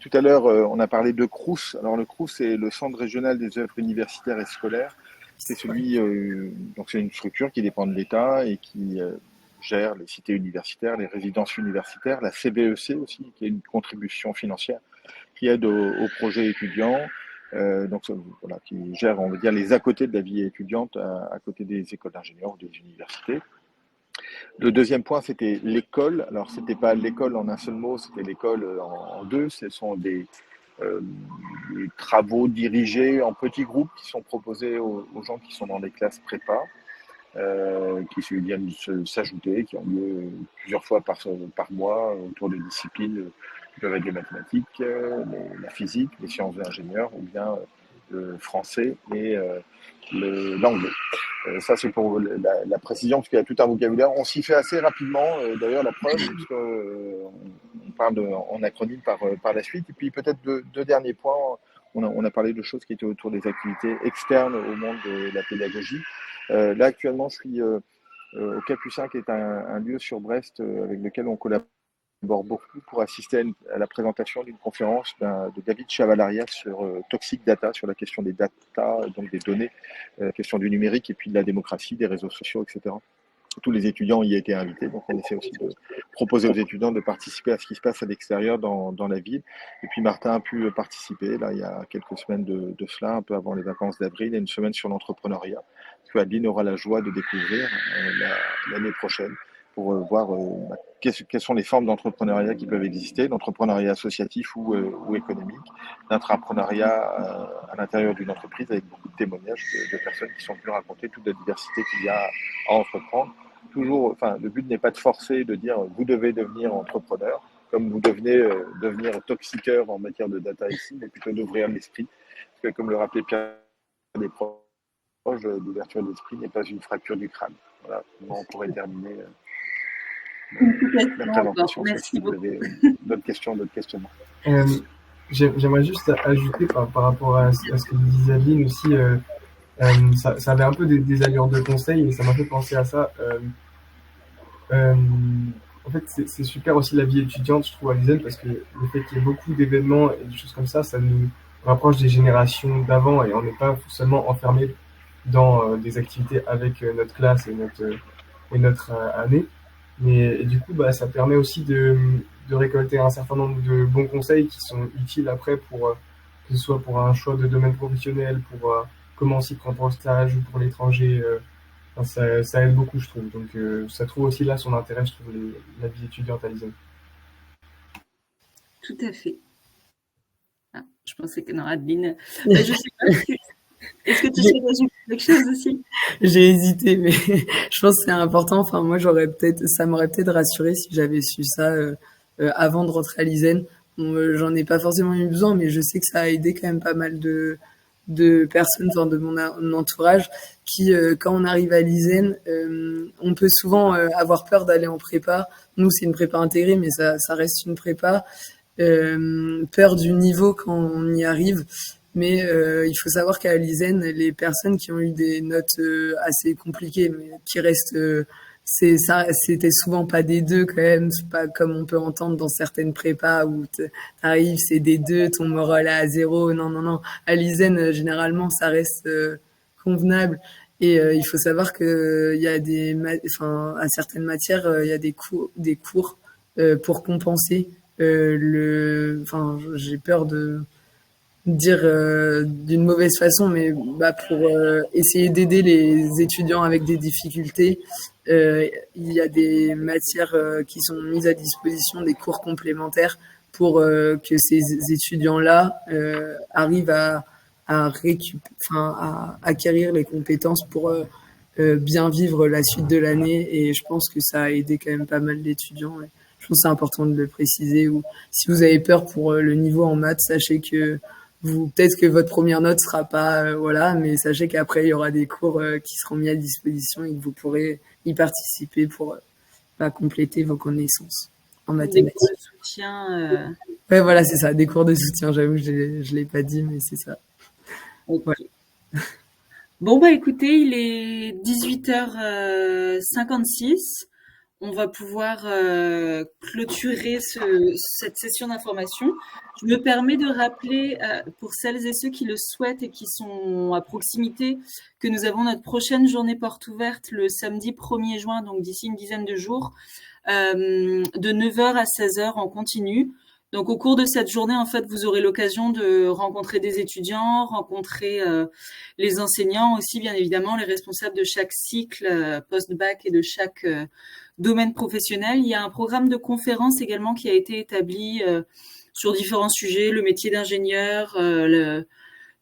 Tout à l'heure, on a parlé de CROUS. Alors, le CROUS, c'est le Centre régional des œuvres universitaires et scolaires. C'est donc c'est une structure qui dépend de l'État et qui gère les cités universitaires, les résidences universitaires, la CBEC aussi, qui est une contribution financière qui aide aux projets étudiants. Voilà, qui gère, on va dire, les à côté de la vie étudiante, à côté des écoles d'ingénieurs ou des universités. Le deuxième point, c'était l'école. Alors, c'était pas l'école en un seul mot, c'était l'école en deux. Ce sont des travaux dirigés en petits groupes qui sont proposés aux gens qui sont dans les classes prépa, qui viennent s'ajouter, qui ont lieu plusieurs fois par mois autour de disciplines qui peuvent être les mathématiques, la physique, les sciences de l'ingénieur, ou bien le français et l'anglais. Ça, c'est pour la précision, parce qu'il y a tout un vocabulaire. On s'y fait assez rapidement, d'ailleurs, la preuve, puisqu'on parle en acronyme par la suite. Et puis, peut-être deux derniers points. On a parlé de choses qui étaient autour des activités externes au monde de la pédagogie. Là, actuellement, je suis au Capucin, qui est un lieu sur Brest avec lequel on collabore beaucoup pour assister à la présentation d'une conférence de David Chavalaria sur Toxic Data, sur la question des data, donc des données, la question du numérique et puis de la démocratie, des réseaux sociaux, etc. Tous les étudiants y étaient invités, donc on essaie aussi de proposer aux étudiants de participer à ce qui se passe à l'extérieur dans la ville. Et puis Martin a pu participer, là, il y a quelques semaines de cela, un peu avant les vacances d'avril, et une semaine sur l'entrepreneuriat, que Adeline aura la joie de découvrir l'année prochaine pour voir quelles sont les formes d'entrepreneuriat qui peuvent exister, d'entrepreneuriat associatif ou économique, d'intrapreneuriat à l'intérieur d'une entreprise avec beaucoup de témoignages de personnes qui sont venues raconter toute la diversité qu'il y a à entreprendre. Toujours, enfin, le but n'est pas de forcer, de dire vous devez devenir entrepreneur, comme vous devenez devenir toxiqueur en matière de data ici, mais plutôt d'ouvrir l'esprit. Parce que comme le rappelait Pierre des proches, l'ouverture de l'esprit n'est pas une fracture du crâne. Voilà, comment on pourrait terminer la présentation. Merci beaucoup. Vous avez d'autres questions, d'autres questionnements. J'aimerais juste ajouter par rapport à ce que disait Adeline aussi, ça avait un peu des allures de conseil et ça m'a fait penser à ça. En fait, c'est super aussi la vie étudiante, je trouve, à l'ISEN, parce que le fait qu'il y ait beaucoup d'événements et des choses comme ça nous rapproche des générations d'avant et on n'est pas seulement enfermé dans des activités avec notre classe et notre année. Mais du coup, ça permet aussi de récolter un certain nombre de bons conseils qui sont utiles après pour que ce soit pour un choix de domaine professionnel, pour comment s'y prendre pour le stage ou pour l'étranger. Ça aide beaucoup, je trouve. Donc, ça trouve aussi là son intérêt, je trouve, la vie étudiante à l'ISEN. Tout à fait. Ah, je pensais que non, Adeline. Je sais pas. Est-ce que tu sais rajouter quelque chose aussi? J'ai hésité, mais je pense que c'est important. Enfin, moi, ça m'aurait peut-être rassuré si j'avais su ça avant de rentrer à l'ISEN. Bon, j'en ai pas forcément eu besoin, mais je sais que ça a aidé quand même pas mal de personnes, enfin, de mon entourage, qui, quand on arrive à l'ISEN, on peut souvent avoir peur d'aller en prépa. Nous, c'est une prépa intégrée, mais ça reste une prépa. Peur du niveau quand on y arrive. Mais il faut savoir qu'à l'ISEN, les personnes qui ont eu des notes assez compliquées, mais qui restent, c'était souvent pas des 2 quand même, c'est pas comme on peut entendre dans certaines prépas où t'arrives, c'est des 2, ton moral est à 0. Non. À l'ISEN, généralement, ça reste convenable. Et il faut savoir que il y a à certaines matières, il y a des cours pour compenser j'ai peur de dire d'une mauvaise façon, mais pour essayer d'aider les étudiants avec des difficultés, il y a des matières qui sont mises à disposition, des cours complémentaires pour que ces étudiants-là arrivent à acquérir les compétences pour bien vivre la suite de l'année. Et je pense que ça a aidé quand même pas mal d'étudiants. Ouais. Je trouve que c'est important de le préciser. Ou si vous avez peur pour le niveau en maths, sachez que peut-être que votre première note sera pas mais sachez qu'après il y aura des cours qui seront mis à disposition et que vous pourrez y participer pour compléter vos connaissances en mathématiques. Des cours de soutien. Ouais, voilà, c'est ça, des cours de soutien. J'avoue, je l'ai pas dit, mais c'est ça. Okay. Ouais. Bon, écoutez, il est 18h56. On va pouvoir clôturer cette session d'information. Je me permets de rappeler pour celles et ceux qui le souhaitent et qui sont à proximité que nous avons notre prochaine journée porte ouverte le samedi 1er juin, donc d'ici une dizaine de jours, de 9h à 16h en continu. Donc au cours de cette journée, en fait, vous aurez l'occasion de rencontrer des étudiants, rencontrer les enseignants aussi, bien évidemment, les responsables de chaque cycle post-bac et de chaque domaine professionnel. Il y a un programme de conférences également qui a été établi sur différents sujets, le métier d'ingénieur,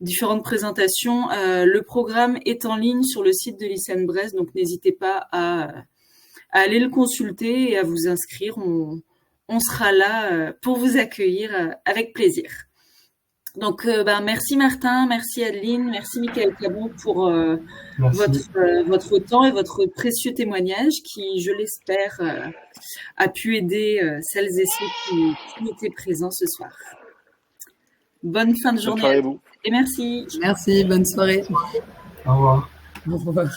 différentes présentations. Le programme est en ligne sur le site de l'ISEN Brest, donc n'hésitez pas à aller le consulter et à vous inscrire. On sera là pour vous accueillir avec plaisir. Donc, merci Martin, merci Adeline, merci Michael Cabot pour votre temps et votre précieux témoignage qui, je l'espère, a pu aider celles et ceux qui étaient présents ce soir. Bonne fin de journée à vous. Et merci. Merci, bonne soirée. Au revoir. Au revoir.